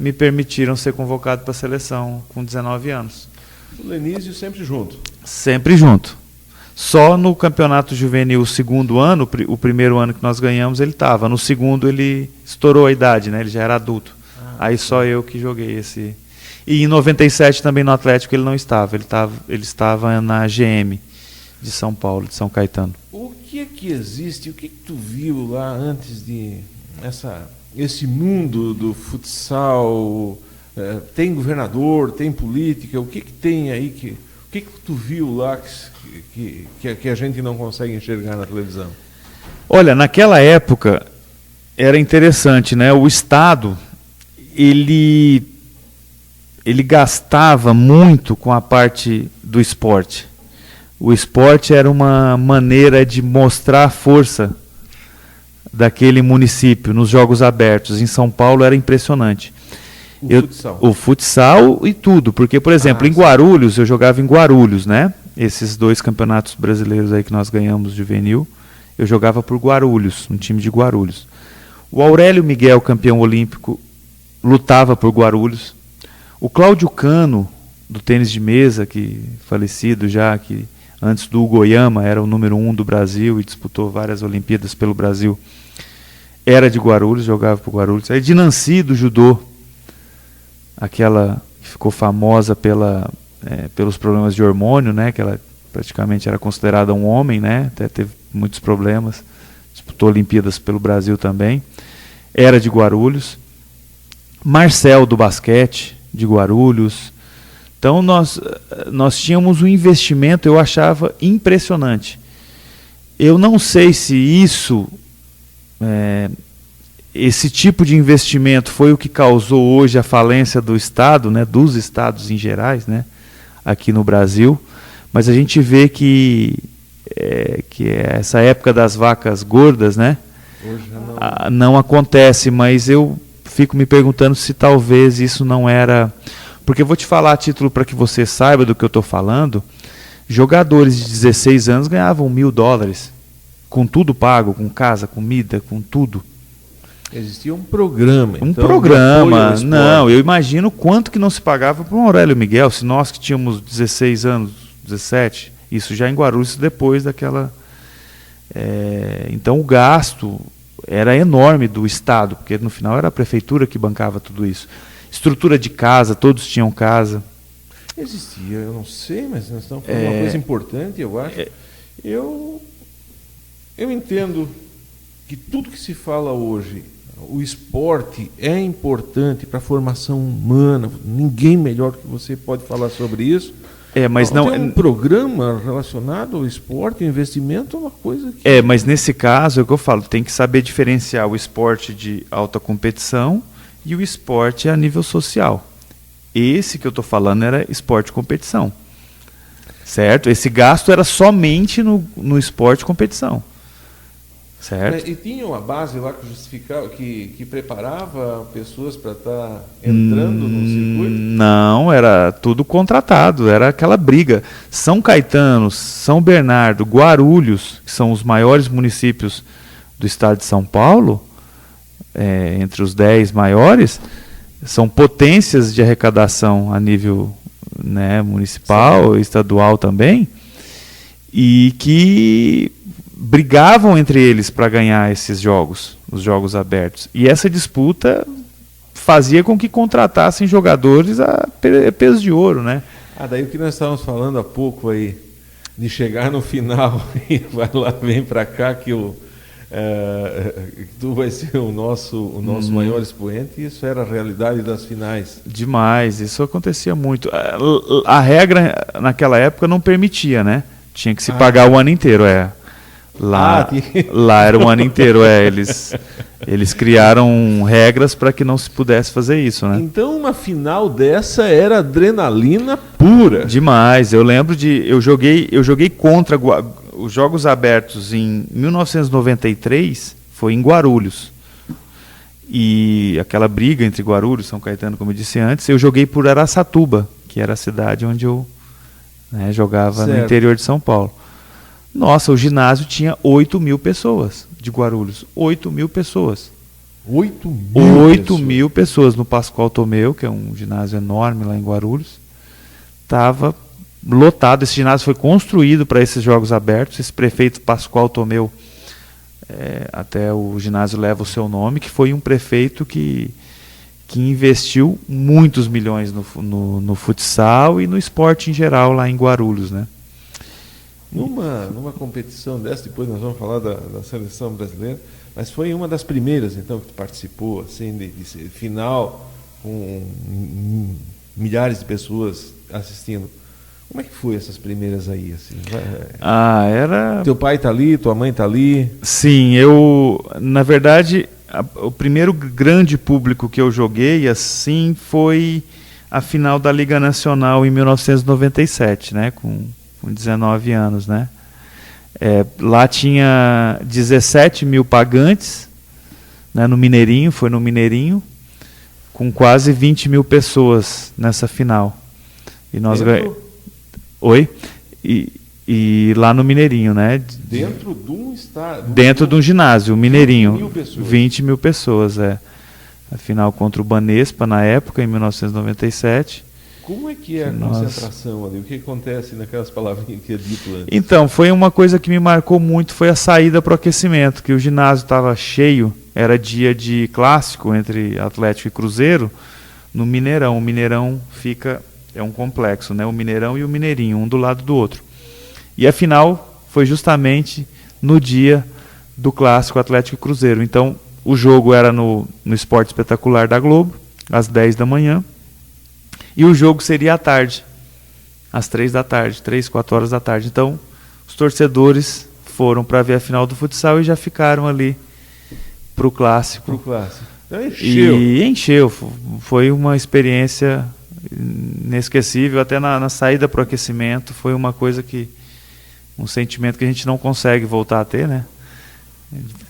me permitiram ser convocado para a seleção com 19 anos. O Lenísio sempre junto? Sempre junto. Só no campeonato juvenil, o segundo ano, o primeiro ano que nós ganhamos, ele estava. No segundo, ele estourou a idade, né? Ele já era adulto. Aí só eu que joguei esse. E em 97 também no Atlético ele não estava. Ele estava na GM de São Paulo, de São Caetano. O que é que existe, o que tu viu lá antes de esse mundo do futsal? Tem governador, tem política, o que tem aí o que tu viu lá que a gente não consegue enxergar na televisão? Olha, naquela época era interessante, né? O Estado, ele gastava muito com a parte do esporte. O esporte era uma maneira de mostrar a força daquele município nos jogos abertos. Em São Paulo era impressionante. O futsal e tudo, porque, por exemplo, em Guarulhos, eu jogava em Guarulhos, né? Esses 2 campeonatos brasileiros aí que nós ganhamos juvenil, eu jogava por Guarulhos, um time de Guarulhos. O Aurélio Miguel, campeão olímpico, lutava por Guarulhos. O Cláudio Cano, do tênis de mesa, que falecido já, que antes do Hugo Oyama era o número 1 do Brasil e disputou várias Olimpíadas pelo Brasil, era de Guarulhos, jogava por Guarulhos. Aí de Nancy, do judô, aquela que ficou famosa pelos problemas de hormônio, né, que ela praticamente era considerada um homem, né, até teve muitos problemas, disputou Olimpíadas pelo Brasil também, era de Guarulhos. Marcel, do basquete, de Guarulhos. Então nós tínhamos um investimento, eu achava impressionante. Eu não sei se esse tipo de investimento foi o que causou hoje a falência do Estado, né, dos estados em gerais, né, aqui no Brasil, mas a gente vê que essa época das vacas gordas, né, hoje não acontece, mas eu fico me perguntando se talvez isso não era... Porque eu vou te falar a título para que você saiba do que eu estou falando. Jogadores de 16 anos ganhavam $1.000, com tudo pago, com casa, comida, com tudo. Existia um programa. Um programa, não, eu imagino quanto que não se pagava para o Aurélio Miguel, se nós que tínhamos 16 anos, 17, isso já em Guarulhos depois daquela... Então o gasto era enorme do Estado, porque no final era a prefeitura que bancava tudo isso. Estrutura de casa, todos tinham casa. Existia, eu não sei, mas nós estamos falando uma coisa importante, eu acho. Eu entendo que tudo que se fala hoje, o esporte é importante para a formação humana. Ninguém melhor que você pode falar sobre isso. Mas não tem um programa relacionado ao esporte, investimento é uma coisa que... mas nesse caso, é o que eu falo, tem que saber diferenciar o esporte de alta competição e o esporte a nível social. Esse que eu estou falando era esporte competição. Certo? Esse gasto era somente no esporte competição. Certo? E tinha uma base lá que justificava, que preparava pessoas para estar entrando no circuito? Não, era tudo contratado, era aquela briga. São Caetano, São Bernardo, Guarulhos, que são os maiores municípios do estado de São Paulo, entre os 10 maiores, são potências de arrecadação a nível, né, municipal, estadual também, e que brigavam entre eles para ganhar esses jogos, os jogos abertos. E essa disputa fazia com que contratassem jogadores a peso de ouro, né? Daí o que nós estávamos falando há pouco aí, de chegar no final e vai lá, vem para cá que tu vai ser o nosso maior expoente, isso era a realidade das finais. Demais, isso acontecia muito. A regra naquela época não permitia, né? Tinha que se pagar o ano inteiro, Lá era o ano inteiro, eles criaram regras para que não se pudesse fazer isso, né? Então uma final dessa era adrenalina pura. Demais, eu lembro eu joguei contra os Jogos Abertos em 1993, foi em Guarulhos. E aquela briga entre Guarulhos e São Caetano, como eu disse antes, eu joguei por Araçatuba, que era a cidade onde eu jogava no interior de São Paulo. Nossa, o ginásio tinha 8.000 pessoas de Guarulhos. 8.000 pessoas. 8.000 pessoas no Pascoal Tomeu, que é um ginásio enorme lá em Guarulhos. Tava lotado. Esse ginásio foi construído para esses jogos abertos. Esse prefeito Pascoal Tomeu, até o ginásio leva o seu nome, que foi um prefeito que investiu muitos milhões no futsal e no esporte em geral lá em Guarulhos, né? Numa competição dessa, depois nós vamos falar da seleção brasileira, mas foi uma das primeiras, então, que tu participou, assim, de final, com milhares de pessoas assistindo. Como é que foi essas primeiras aí, assim? Era... Teu pai tá ali, tua mãe tá ali? Sim, na verdade, o primeiro grande público que eu joguei, assim, foi a final da Liga Nacional em 1997, né, com 19 anos, né? Lá tinha 17 mil pagantes, né, no Mineirinho, foi no Mineirinho, com quase 20 mil pessoas nessa final. E nós ganhamos. Oi? E lá no Mineirinho, né? Dentro de um estádio? Dentro de um ginásio, o Mineirinho. 20 mil pessoas. 20 mil pessoas, A final contra o Banespa, na época, em 1997. Como é que é a concentração ali? O que acontece naquelas palavrinhas que é dito antes? Então, foi uma coisa que me marcou muito, foi a saída para o aquecimento, que o ginásio estava cheio, era dia de clássico entre Atlético e Cruzeiro, no Mineirão. O Mineirão é um complexo, né? O Mineirão e o Mineirinho, um do lado do outro. E a final foi justamente no dia do clássico Atlético e Cruzeiro. Então, o jogo era no Esporte Espetacular da Globo, às 10 da manhã. E o jogo seria à tarde, às 3 da tarde, 3, 4 horas da tarde. Então, os torcedores foram para ver a final do futsal e já ficaram ali para o clássico. Então encheu. E encheu. Foi uma experiência inesquecível. Até na saída para o aquecimento, foi uma coisa um sentimento que a gente não consegue voltar a ter, né?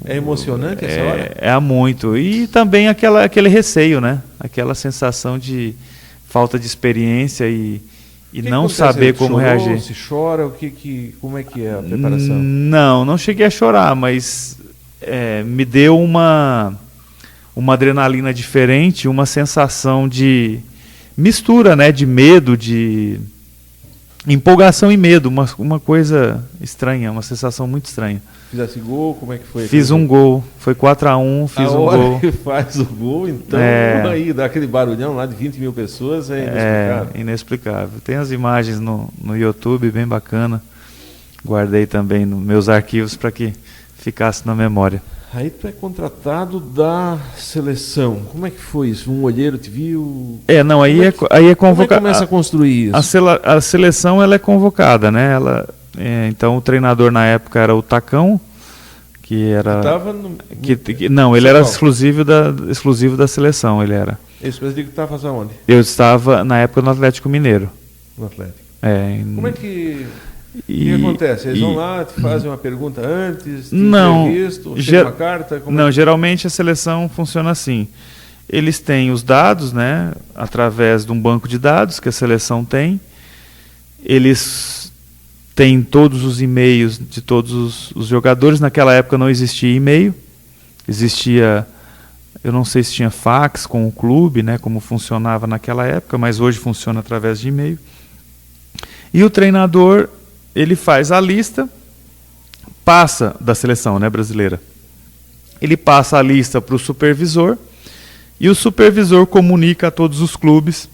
É emocionante essa hora? É muito. E também aquele receio, né? Aquela sensação de falta de experiência e não saber como reagir. Se chora, como é que é a preparação? Não cheguei a chorar, mas me deu uma adrenalina diferente, uma sensação de mistura, né, de medo, de empolgação e medo, uma coisa estranha, uma sensação muito estranha. Fizesse gol, como é que foi? Fiz um gol, foi 4-1, fiz um gol. Que faz o gol, então, aí dá aquele barulhão lá de 20 mil pessoas, é inexplicável. É inexplicável. Tem as imagens no YouTube, bem bacana. Guardei também nos meus arquivos para que ficasse na memória. Aí tu é contratado da seleção. Como é que foi isso? Um olheiro te viu? Aí é convocado. Como é que começa a construir isso? A seleção ela é convocada, né? Então o treinador na época era o Tacão, que era. Ele era exclusivo da seleção, ele era. Isso, mas digo que estava fazendo onde? Eu estava na época no Atlético Mineiro. No Atlético. Como é que o que acontece? Eles vão lá, te fazem uma pergunta antes, te entrevistam, chega uma carta? Geralmente a seleção funciona assim. Eles têm os dados, né, através de um banco de dados que a seleção tem. Eles têm todos os e-mails de todos os jogadores. Naquela época não existia e-mail. Existia, eu não sei se tinha fax com o clube, né, como funcionava naquela época, mas hoje funciona através de e-mail. E o treinador, ele faz a lista, passa da seleção, né, brasileira. Ele passa a lista para o supervisor e o supervisor comunica a todos os clubes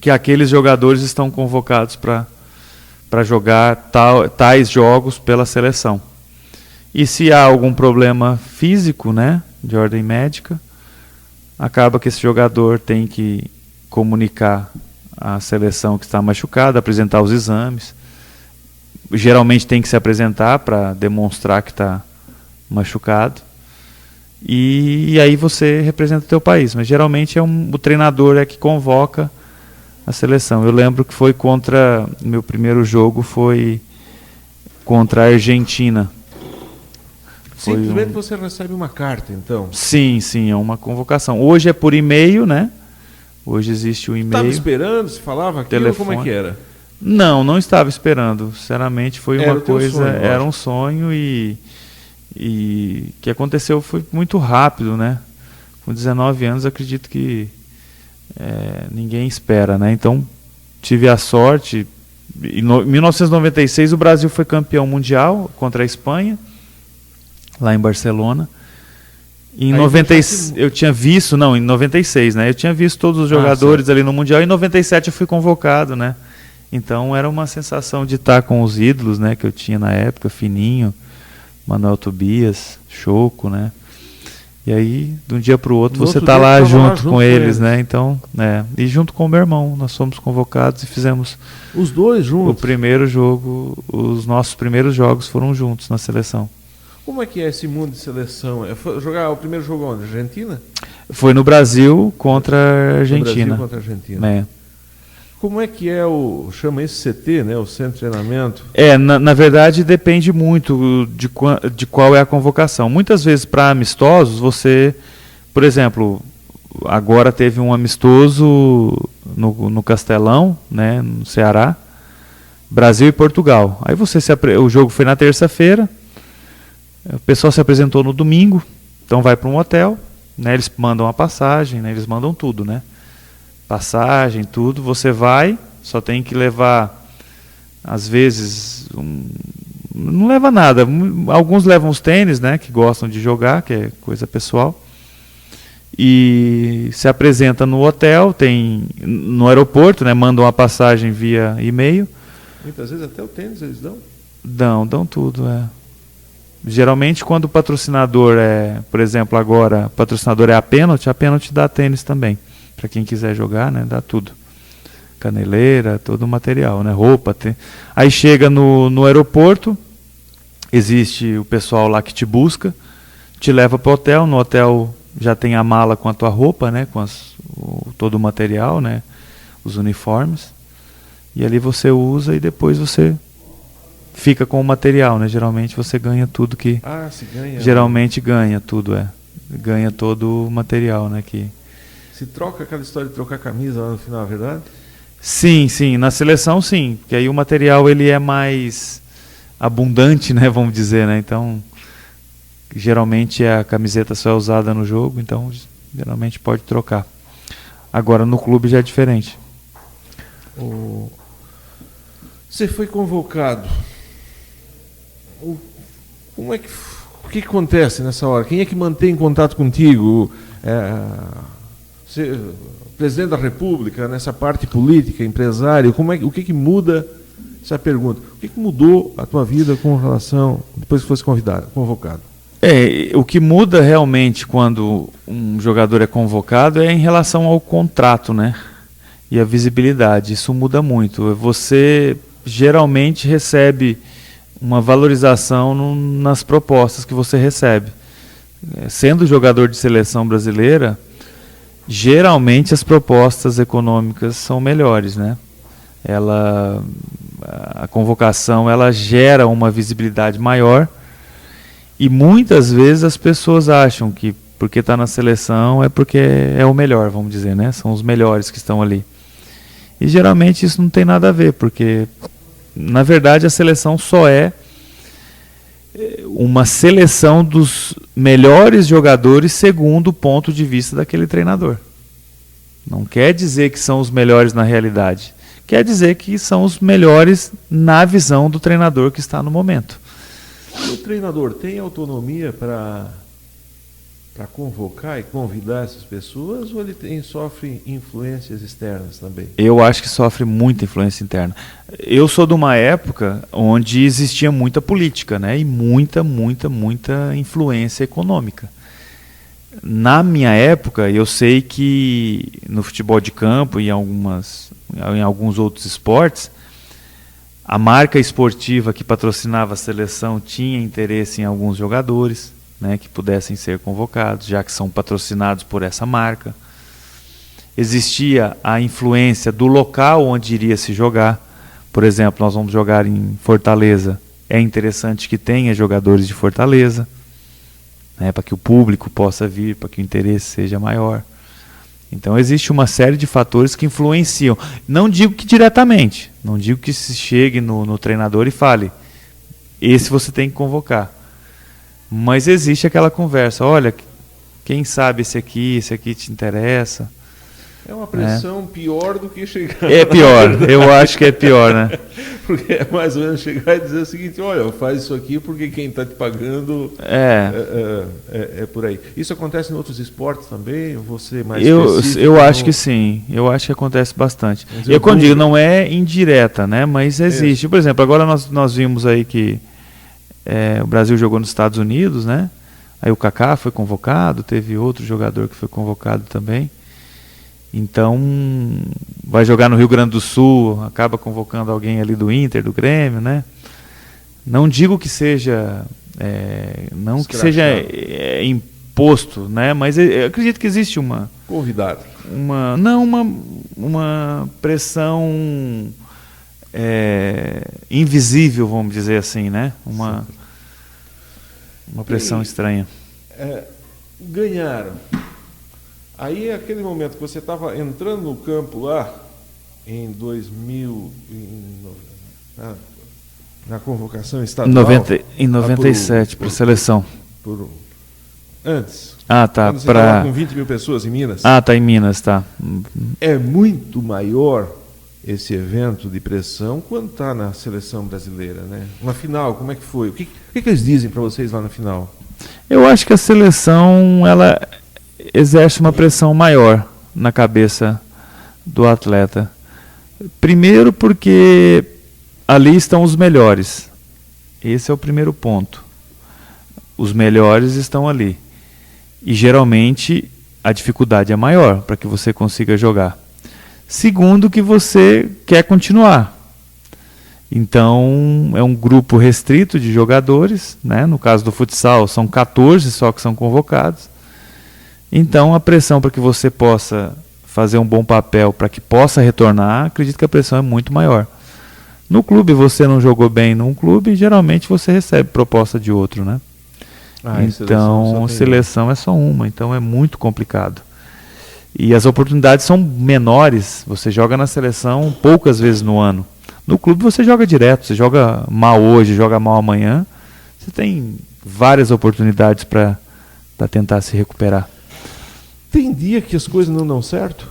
que aqueles jogadores estão convocados para jogar tais jogos pela seleção. E se há algum problema físico, né, de ordem médica, acaba que esse jogador tem que comunicar à seleção que está machucada, apresentar os exames. Geralmente tem que se apresentar para demonstrar que está machucado. E aí você representa o teu país. Mas geralmente o treinador que convoca a seleção. Eu lembro que foi meu primeiro jogo foi contra a Argentina. Simplesmente você recebe uma carta, então? Sim, é uma convocação. Hoje é por e-mail, né? Hoje existe o e-mail. Estava esperando, se falava aquilo, telefone. Como é que era? Não estava esperando. Sinceramente, foi uma coisa, sonho, era um sonho e que aconteceu foi muito rápido, né? Com 19 anos, acredito que ninguém espera, né? Então, tive a sorte Em 1996 o Brasil foi campeão mundial contra a Espanha, lá em Barcelona. Em 96 eu tinha visto, não, em 96, né? Eu tinha visto todos os jogadores ali no Mundial. Em 97 eu fui convocado, né? Então era uma sensação de estar com os ídolos, né? Que eu tinha na época, Fininho, Manuel Tobias, Choco, né? E aí, de um dia para o outro, você está lá junto com eles, né? Então, e junto com o meu irmão, nós fomos convocados e fizemos os dois juntos. O primeiro jogo, os nossos primeiros jogos foram juntos na seleção. Como é que é esse mundo de seleção? Foi jogar o primeiro jogo onde? Argentina? Foi no Brasil contra a Argentina. No Brasil contra a Argentina. Como é que é chama esse CT, né? O Centro de Treinamento? Na verdade depende muito de qual é a convocação. Muitas vezes para amistosos você, por exemplo, agora teve um amistoso no Castelão, né? No Ceará, Brasil e Portugal. Aí o jogo foi na terça-feira. O pessoal se apresentou no domingo, então vai para um hotel, né? Eles mandam a passagem, né? Eles mandam tudo, né? Passagem, tudo. Você vai, só tem que levar, às vezes, não leva nada. Alguns levam os tênis, né? Que gostam de jogar, que é coisa pessoal. E se apresenta no hotel, no aeroporto, né? Mandam a passagem via e-mail. Muitas vezes até o tênis eles dão? Dão tudo, Geralmente quando o patrocinador por exemplo, agora o patrocinador é a Pênalti dá tênis também, para quem quiser jogar, né, dá tudo. Caneleira, todo o material, né, roupa. Aí chega no aeroporto, existe o pessoal lá que te busca, te leva para o hotel, no hotel já tem a mala com a tua roupa, né, com todo o material, né, os uniformes, e ali você usa e depois você fica com o material, né? Geralmente você ganha tudo que... se ganha. Geralmente ganha tudo, ganha todo o material, né? Se troca aquela história de trocar a camisa lá no final, é verdade? Sim, na seleção sim, porque aí o material ele é mais abundante, né? Vamos dizer, né? Então, geralmente a camiseta só é usada no jogo, então geralmente pode trocar. Agora no clube já é diferente. Você foi convocado. O que acontece nessa hora? Quem é que mantém contato contigo? O presidente da República, nessa parte política, empresário, o que muda? Essa é a pergunta. O que mudou a tua vida com relação, depois que fosse convocado? O que muda realmente quando um jogador é convocado é em relação ao contrato, né? E a visibilidade. Isso muda muito. Você geralmente recebe uma valorização nas propostas que você recebe. Sendo jogador de seleção brasileira, geralmente as propostas econômicas são melhores, né? A convocação ela gera uma visibilidade maior e muitas vezes as pessoas acham que porque está na seleção é porque é o melhor, vamos dizer, né? São os melhores que estão ali. E geralmente isso não tem nada a ver, porque na verdade a seleção só é uma seleção dos melhores jogadores segundo o ponto de vista daquele treinador. Não quer dizer que são os melhores na realidade. Quer dizer que são os melhores na visão do treinador que está no momento. O treinador tem autonomia para convocar e convidar essas pessoas ou ele sofre influências externas também? Eu acho que sofre muita influência interna. Eu sou de uma época onde existia muita política, né? E muita influência econômica. Na minha época, eu sei que no futebol de campo e em alguns outros esportes, a marca esportiva que patrocinava a seleção tinha interesse em alguns jogadores, né, que pudessem ser convocados, já que são patrocinados por essa marca. Existia a influência do local onde iria se jogar. Por exemplo, nós vamos jogar em Fortaleza. É interessante que tenha jogadores de Fortaleza, né, para que o público possa vir, para que o interesse seja maior. Então existe uma série de fatores que influenciam. Não digo que diretamente, não digo que se chegue no treinador e fale, esse você tem que convocar. Mas existe aquela conversa, olha, quem sabe esse aqui te interessa. É uma pressão pior do que chegar. É pior, eu acho que é pior, né? Porque é mais ou menos chegar e dizer o seguinte: olha, faz isso aqui porque quem está te pagando é por aí. Isso acontece em outros esportes também? Você mais eu acho que sim, eu acho que acontece bastante. Eu quando digo, não é indireta, né? Mas existe. Por exemplo, agora nós vimos aí que o Brasil jogou nos Estados Unidos, né? Aí o Kaká foi convocado, teve outro jogador que foi convocado também. Então, vai jogar no Rio Grande do Sul, acaba convocando alguém ali do Inter, do Grêmio, né? Não digo que seja, não que seja imposto, né? Mas eu acredito que existe uma convidado, uma pressão invisível, vamos dizer assim, né? Uma pressão estranha. Ganharam. Aí, aquele momento que você estava entrando no campo lá, em 2000, na convocação estadual... Em 97, para a seleção. Antes. Ah, tá. Quando você estava com 20 mil pessoas em Minas. Ah, tá, em Minas, tá. É muito maior esse evento de pressão quando está na seleção brasileira, né? Uma final, como é que foi? O que eles dizem para vocês lá na final? Eu acho que a seleção, ela exerce uma pressão maior na cabeça do atleta. Primeiro porque ali estão os melhores. Esse é o primeiro ponto. Os melhores estão ali. E geralmente a dificuldade é maior para que você consiga jogar. Segundo, que você quer continuar. Então é um grupo restrito de jogadores, né? No caso do futsal são 14 só que são convocados. Então a pressão para que você possa fazer um bom papel, para que possa retornar, acredito que a pressão é muito maior. No clube você não jogou bem num clube, geralmente você recebe proposta de outro, né? Então seleção é só uma, então é muito complicado. E as oportunidades são menores, você joga na seleção poucas vezes no ano. No clube você joga direto, você joga mal hoje, joga mal amanhã, você tem várias oportunidades para tentar se recuperar. Tem dia que as coisas não dão certo?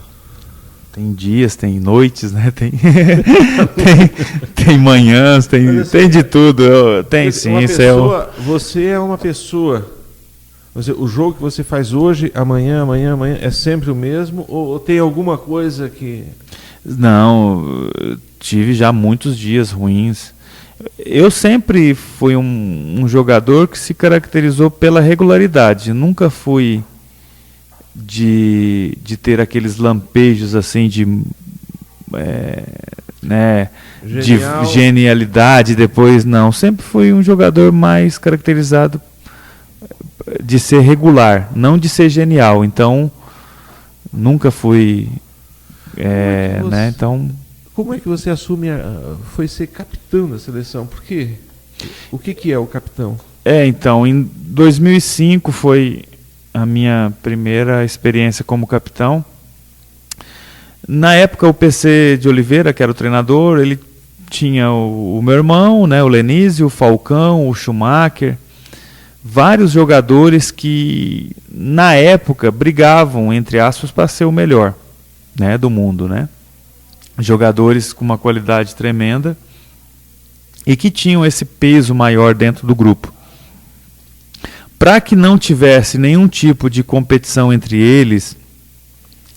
Tem dias, tem noites, né? Tem manhãs, tem de tudo. Tem sim. Você é uma pessoa. O jogo que você faz hoje, amanhã, é sempre o mesmo? Ou tem alguma coisa que... Não, tive já muitos dias ruins. Eu sempre fui um jogador que se caracterizou pela regularidade. Nunca fui de ter aqueles lampejos assim de genialidade depois, não. Sempre fui um jogador mais caracterizado de ser regular, não de ser genial. Então nunca fui né? Então, como é que você assume foi ser capitão da seleção? Por quê? O que é o capitão? Então em 2005 foi a minha primeira experiência como capitão. Na época o PC de Oliveira, que era o treinador, ele tinha o meu irmão, né, o Lenísio, o Falcão, o Schumacher, vários jogadores que na época brigavam, entre aspas, para ser o melhor, né, do mundo, né? Jogadores com uma qualidade tremenda e que tinham esse peso maior dentro do grupo. Para que não tivesse nenhum tipo de competição entre eles,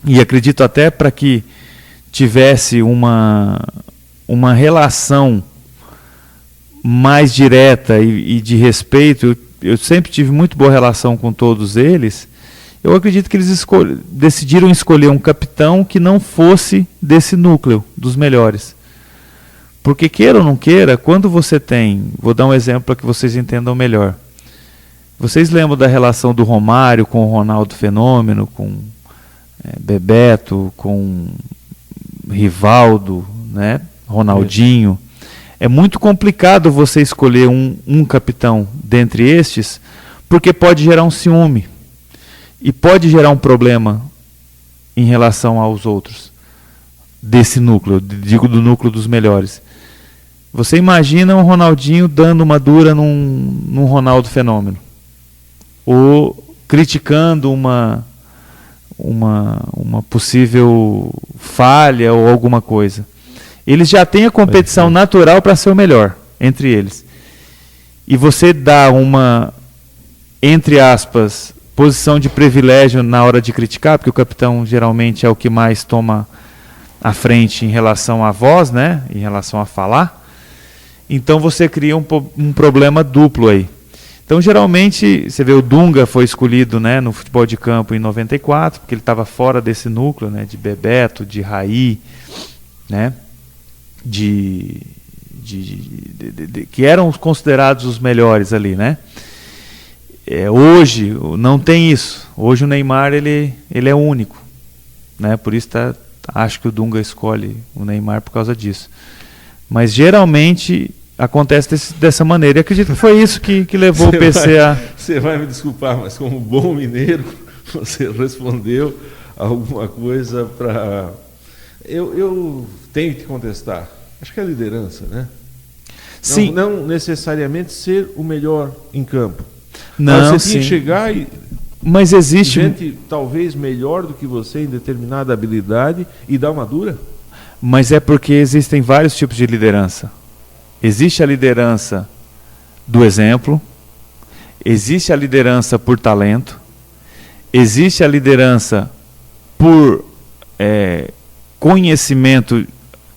e acredito até para que tivesse uma relação mais direta e de respeito, eu sempre tive muito boa relação com todos eles, eu acredito que eles decidiram escolher um capitão que não fosse desse núcleo dos melhores. Porque queira ou não queira, quando você tem, vou dar um exemplo para que vocês entendam melhor. Vocês lembram da relação do Romário com o Ronaldo Fenômeno, com Bebeto, com Rivaldo, né? Ronaldinho? É muito complicado você escolher um capitão dentre estes, porque pode gerar um ciúme e pode gerar um problema em relação aos outros desse núcleo, digo do núcleo dos melhores. Você imagina um Ronaldinho dando uma dura num Ronaldo Fenômeno, ou criticando uma possível falha ou alguma coisa. Eles já têm a competição natural para ser o melhor entre eles. E você dá uma, entre aspas, posição de privilégio na hora de criticar, porque o capitão geralmente é o que mais toma a frente em relação à voz, né? Em relação a falar. Então você cria um problema duplo aí. Então geralmente, você vê o Dunga foi escolhido, né, no futebol de campo em 94, porque ele estava fora desse núcleo, né, de Bebeto, de Raí, né, que eram considerados os melhores ali, né? Hoje não tem isso. Hoje o Neymar ele é único, né? Por isso acho que o Dunga escolhe o Neymar por causa disso. Mas geralmente acontece dessa maneira. E acredito que foi isso que levou o PC a... Você vai me desculpar, mas como bom mineiro, você respondeu alguma coisa para... Eu tenho que contestar. Acho que é a liderança, né? Sim. Não necessariamente ser o melhor em campo. Não, você tinha que chegar e... Mas existe... gente talvez melhor do que você em determinada habilidade e dar uma dura? Mas é porque existem vários tipos de liderança. Existe a liderança do exemplo, existe a liderança por talento, existe a liderança por conhecimento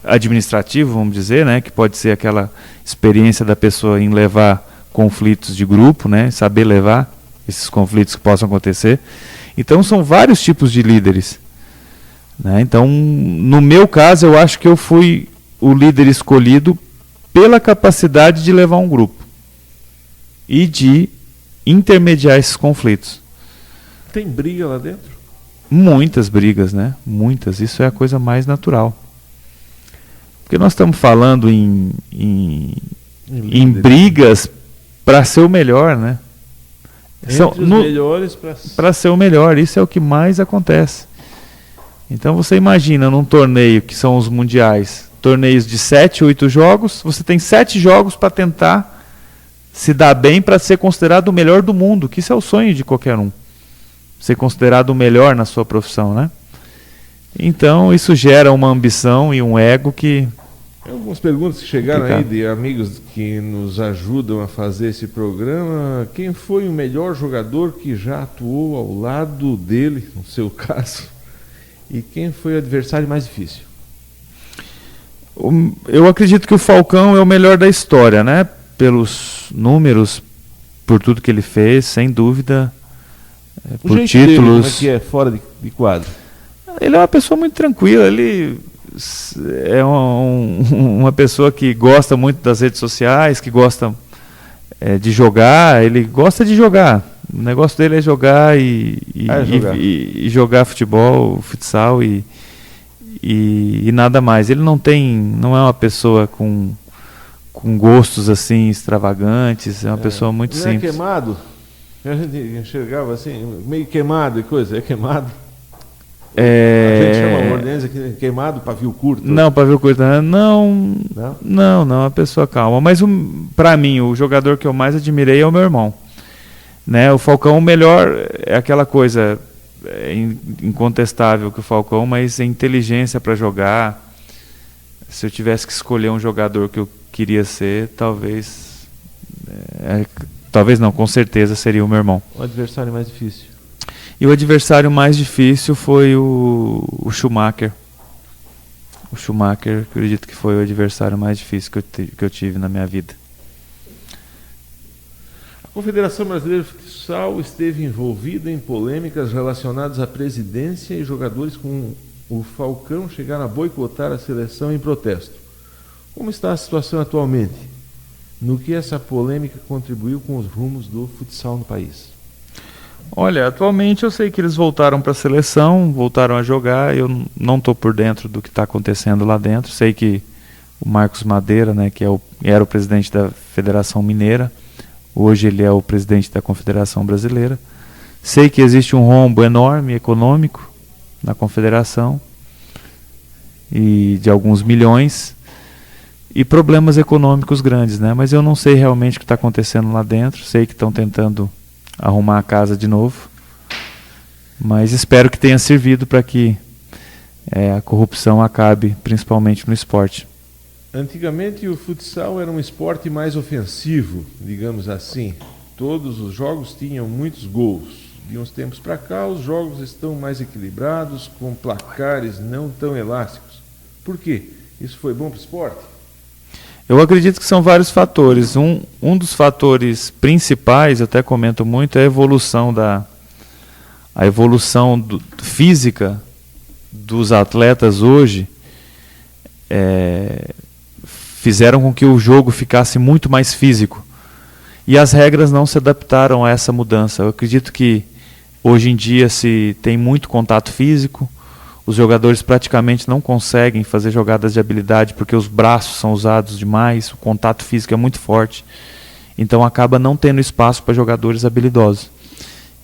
administrativo, vamos dizer, né, que pode ser aquela experiência da pessoa em levar conflitos de grupo, né, saber levar esses conflitos que possam acontecer. Então são vários tipos de líderes, né? Então, no meu caso, eu acho que eu fui o líder escolhido pela capacidade de levar um grupo e de intermediar esses conflitos. Tem briga lá dentro? Muitas brigas, né? Muitas. Isso é a coisa mais natural. Porque nós estamos falando em brigas para ser o melhor, né? Entre os melhores para ser o melhor. Isso é o que mais acontece. Então você imagina num torneio que são os mundiais, torneios de 7, 8 jogos, você tem 7 jogos para tentar se dar bem para ser considerado o melhor do mundo, que isso é o sonho de qualquer um. Ser considerado o melhor na sua profissão, né? Então isso gera uma ambição e um ego que... Algumas perguntas que chegaram aí de amigos que nos ajudam a fazer esse programa. Quem foi o melhor jogador que já atuou ao lado dele, no seu caso? E quem foi o adversário mais difícil? Eu acredito que o Falcão é o melhor da história, né? Pelos números, por tudo que ele fez, sem dúvida, por títulos. Dele, como é que é fora de quadro? Ele é uma pessoa muito tranquila, ele é uma pessoa que gosta muito das redes sociais, que gosta de jogar, ele gosta de jogar. O negócio dele é jogar e jogar futebol, futsal e nada mais. Ele não é uma pessoa com gostos assim extravagantes, é uma pessoa muito simples. É queimado? A gente enxergava assim, meio queimado e coisa, é queimado? A gente chama o ordenança aqui queimado, pavio curto. Não, pavio curto. Não, a pessoa calma. Mas para mim, o jogador que eu mais admirei é o meu irmão. Né? O Falcão, o melhor é aquela coisa incontestável que o Falcão, mas a inteligência para jogar. Se eu tivesse que escolher um jogador que eu queria ser, talvez não, com certeza seria o meu irmão. O adversário mais difícil? E o adversário mais difícil foi o Schumacher. O Schumacher, acredito que foi o adversário mais difícil que eu tive na minha vida. A Confederação Brasileira de Futsal esteve envolvida em polêmicas relacionadas à presidência e jogadores com o Falcão chegaram a boicotar a seleção em protesto. Como está a situação atualmente? No que essa polêmica contribuiu com os rumos do futsal no país? Olha, atualmente eu sei que eles voltaram para a seleção, voltaram a jogar, eu não estou por dentro do que está acontecendo lá dentro. Sei que o Marcos Madeira, né, que era o presidente da Federação Mineira, hoje ele é o presidente da Confederação Brasileira. Sei que existe um rombo enorme econômico na Confederação, e de alguns milhões, e problemas econômicos grandes, né? Mas eu não sei realmente o que está acontecendo lá dentro. Sei que estão tentando arrumar a casa de novo, Mas espero que tenha servido para que a corrupção acabe, principalmente no esporte. Antigamente o futsal era um esporte mais ofensivo, digamos assim. Todos os jogos tinham muitos gols. De uns tempos para cá, os jogos estão mais equilibrados, com placares não tão elásticos. Por quê? Isso foi bom para o esporte? Eu acredito que são vários fatores. Um dos fatores principais, eu até comento muito, é a evolução física dos atletas hoje. Fizeram com que o jogo ficasse muito mais físico. E as regras não se adaptaram a essa mudança. Eu acredito que hoje em dia se tem muito contato físico, os jogadores praticamente não conseguem fazer jogadas de habilidade porque os braços são usados demais, o contato físico é muito forte. Então acaba não tendo espaço para jogadores habilidosos.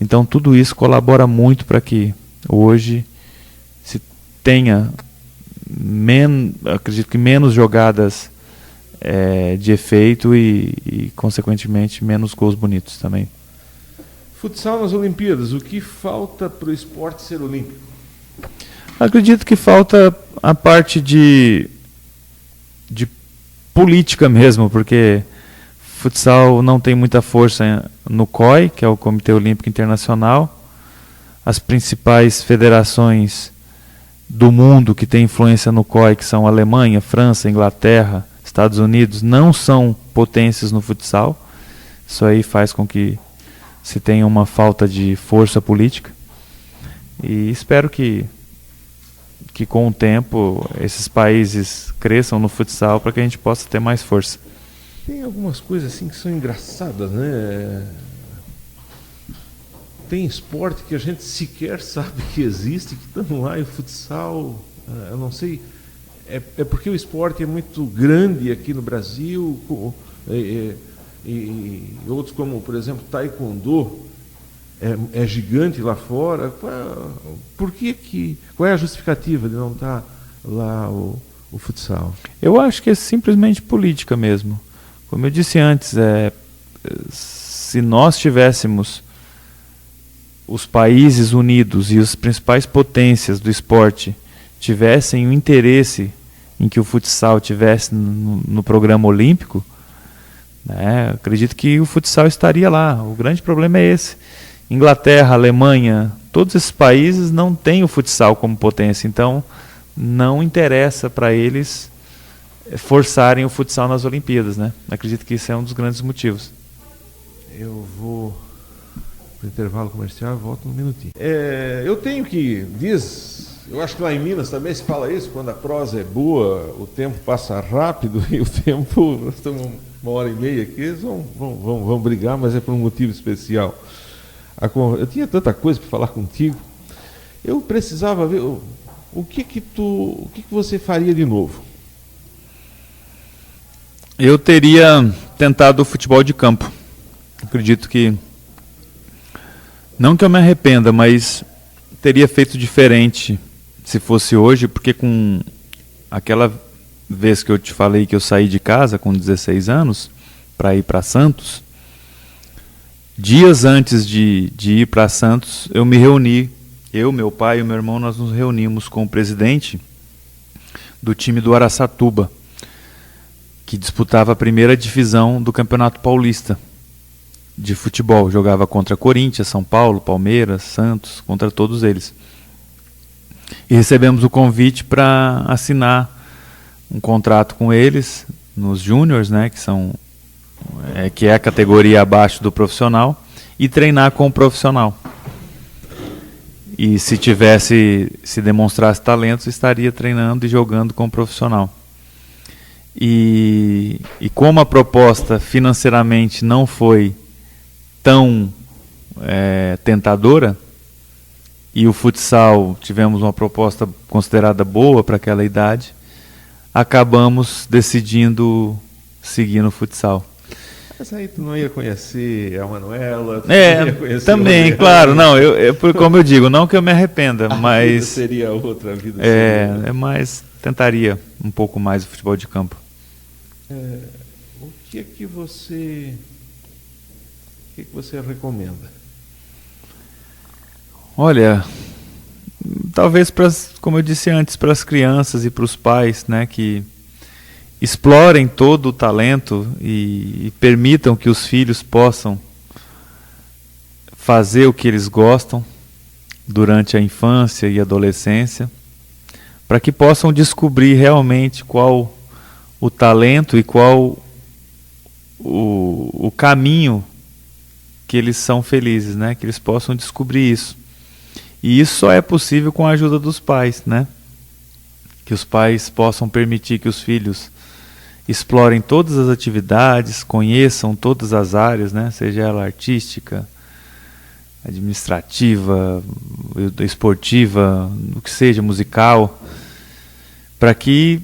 Então tudo isso colabora muito para que hoje se tenha, acredito que menos jogadas de efeito e, consequentemente, menos gols bonitos também. Futsal nas Olimpíadas, o que falta para o esporte ser olímpico? Acredito que falta a parte de política mesmo, porque futsal não tem muita força no COI, que é o Comitê Olímpico Internacional. As principais federações do mundo que têm influência no COI, que são Alemanha, França, Inglaterra, Estados Unidos, não são potências no futsal. Isso aí faz com que se tenha uma falta de força política. E espero que com o tempo esses países cresçam no futsal para que a gente possa ter mais força. Tem algumas coisas assim que são engraçadas, né? Tem esporte que a gente sequer sabe que existe, que estão lá, e o futsal, eu não sei, é porque o esporte é muito grande aqui no Brasil, e outros como, por exemplo, taekwondo, é gigante lá fora. Qual é a justificativa de não estar lá o futsal? Eu acho que é simplesmente política mesmo. Como eu disse antes, se nós tivéssemos os países unidos e as principais potências do esporte tivessem o interesse em que o futsal tivesse no programa olímpico, né, acredito que o futsal estaria lá. O grande problema é esse. Inglaterra, Alemanha, todos esses países não têm o futsal como potência, então não interessa para eles forçarem o futsal nas Olimpíadas, né? Acredito que isso é um dos grandes motivos. Eu vou para o intervalo comercial e volto um minutinho. Eu tenho que eu acho que lá em Minas também se fala isso, quando a prosa é boa, o tempo passa rápido e o tempo, nós estamos 1h30 aqui, eles vão brigar, mas é por um motivo especial. Eu tinha tanta coisa para falar contigo, eu precisava ver o que você faria de novo. Eu teria tentado o futebol de campo. Acredito que, não que eu me arrependa, mas teria feito diferente se fosse hoje, porque com aquela vez que eu te falei que eu saí de casa com 16 anos para ir para Santos, dias antes de ir para Santos, eu me reuni, meu pai e o meu irmão, nós nos reunimos com o presidente do time do Araçatuba, que disputava a primeira divisão do Campeonato Paulista de futebol. Jogava contra Corinthians, São Paulo, Palmeiras, Santos, contra todos eles. E recebemos o convite para assinar um contrato com eles, nos júniors, né, que é a categoria abaixo do profissional, e treinar com o profissional. E se demonstrasse talentos, estaria treinando e jogando com o profissional. E como a proposta financeiramente não foi tão tentadora, e o futsal tivemos uma proposta considerada boa para aquela idade, acabamos decidindo seguir no futsal. Mas aí tu não ia conhecer a Manuela, não ia conhecer também, claro, não, como eu digo, não que eu me arrependa, mas seria outra vida. Mas tentaria um pouco mais o futebol de campo. O que é que você recomenda? Olha, talvez, como eu disse antes, para as crianças e para os pais, né, que explorem todo o talento e permitam que os filhos possam fazer o que eles gostam durante a infância e adolescência, para que possam descobrir realmente qual o talento e qual o caminho que eles são felizes, né? Que eles possam descobrir isso. E isso só é possível com a ajuda dos pais, né? Que os pais possam permitir que os filhos explorem todas as atividades, conheçam todas as áreas, né? Seja ela artística, administrativa, esportiva, o que seja, musical, para que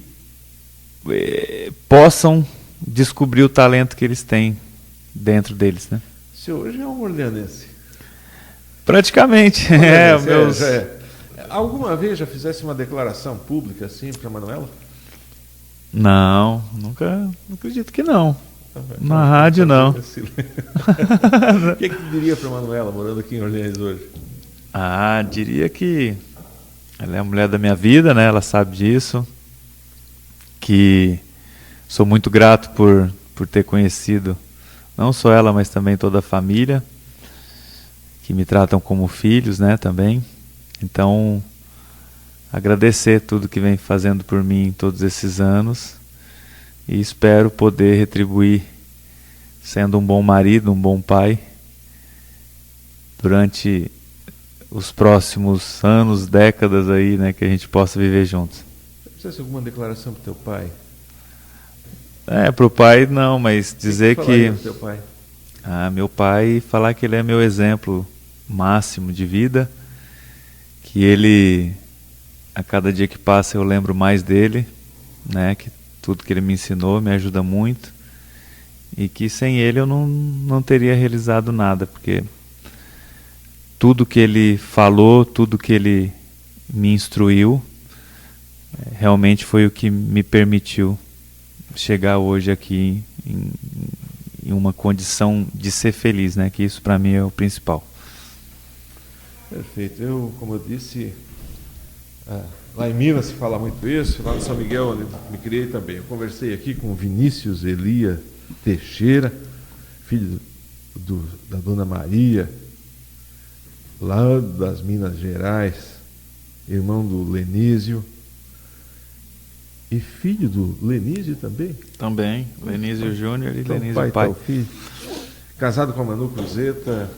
possam descobrir o talento que eles têm dentro deles, né? Você hoje é um orleanense. Praticamente. Alguma vez já fizesse uma declaração pública assim para Manuela? Não acredito que não. Na rádio não. O que tu diria para Manuela morando aqui em Orleans hoje? Diria que ela é a mulher da minha vida, né? Ela sabe disso. Que sou muito grato por ter conhecido não só ela, mas também toda a família, que me tratam como filhos, né, também. Então, agradecer tudo que vem fazendo por mim todos esses anos e espero poder retribuir sendo um bom marido, um bom pai durante os próximos anos, décadas aí, né, que a gente possa viver juntos. Você precisa de alguma declaração para o teu pai? Pro pai não, mas dizer que... Pro teu pai? Meu pai, falar que ele é meu exemplo máximo de vida, que ele, a cada dia que passa eu lembro mais dele, né, que tudo que ele me ensinou me ajuda muito, e que sem ele eu não teria realizado nada, porque tudo que ele falou, tudo que ele me instruiu, realmente foi o que me permitiu chegar hoje aqui em uma condição de ser feliz, né? Que isso para mim é o principal. Perfeito. Eu, como eu disse, lá em Minas se fala muito isso, lá no São Miguel, onde me criei também. Eu conversei aqui com o Vinícius Elia Teixeira, filho da Dona Maria, lá das Minas Gerais, irmão do Lenísio, e filho do Lenísio tambem? Também, Lenísio Júnior e então, Lenísio pai. Filho. Casado com a Manu Cruzeta,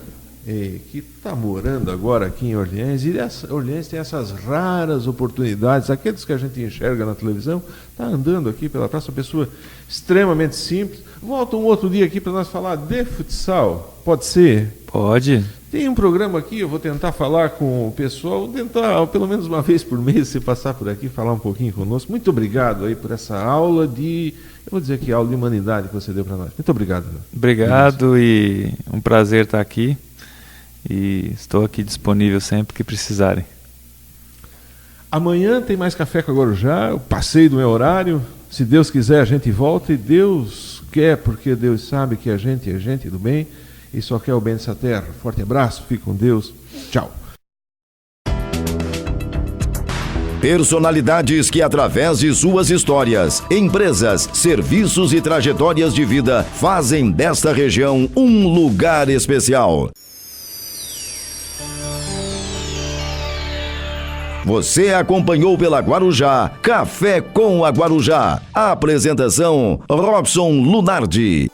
que está morando agora aqui em Orleans, e Orleans tem essas raras oportunidades, aqueles que a gente enxerga na televisão, está andando aqui pela praça, uma pessoa extremamente simples. Volta um outro dia aqui para nós falar de futsal, pode ser? Pode. Tem um programa aqui, eu vou tentar falar com o pessoal, tentar pelo menos uma vez por mês você passar por aqui, falar um pouquinho conosco. Muito obrigado aí por essa aula eu vou dizer aqui, aula de humanidade que você deu para nós. Muito obrigado. Obrigado e um prazer estar aqui. E estou aqui disponível sempre que precisarem. Amanhã tem mais Café com a Guarujá, eu passei do meu horário. Se Deus quiser, a gente volta, e Deus quer, porque Deus sabe que a gente é gente do bem e só quer o bem dessa terra. Forte abraço, fique com Deus. Tchau. Personalidades que, através de suas histórias, empresas, serviços e trajetórias de vida, fazem desta região um lugar especial. Você acompanhou pela Guarujá Café com a Guarujá. A apresentação: Robson Lunardi.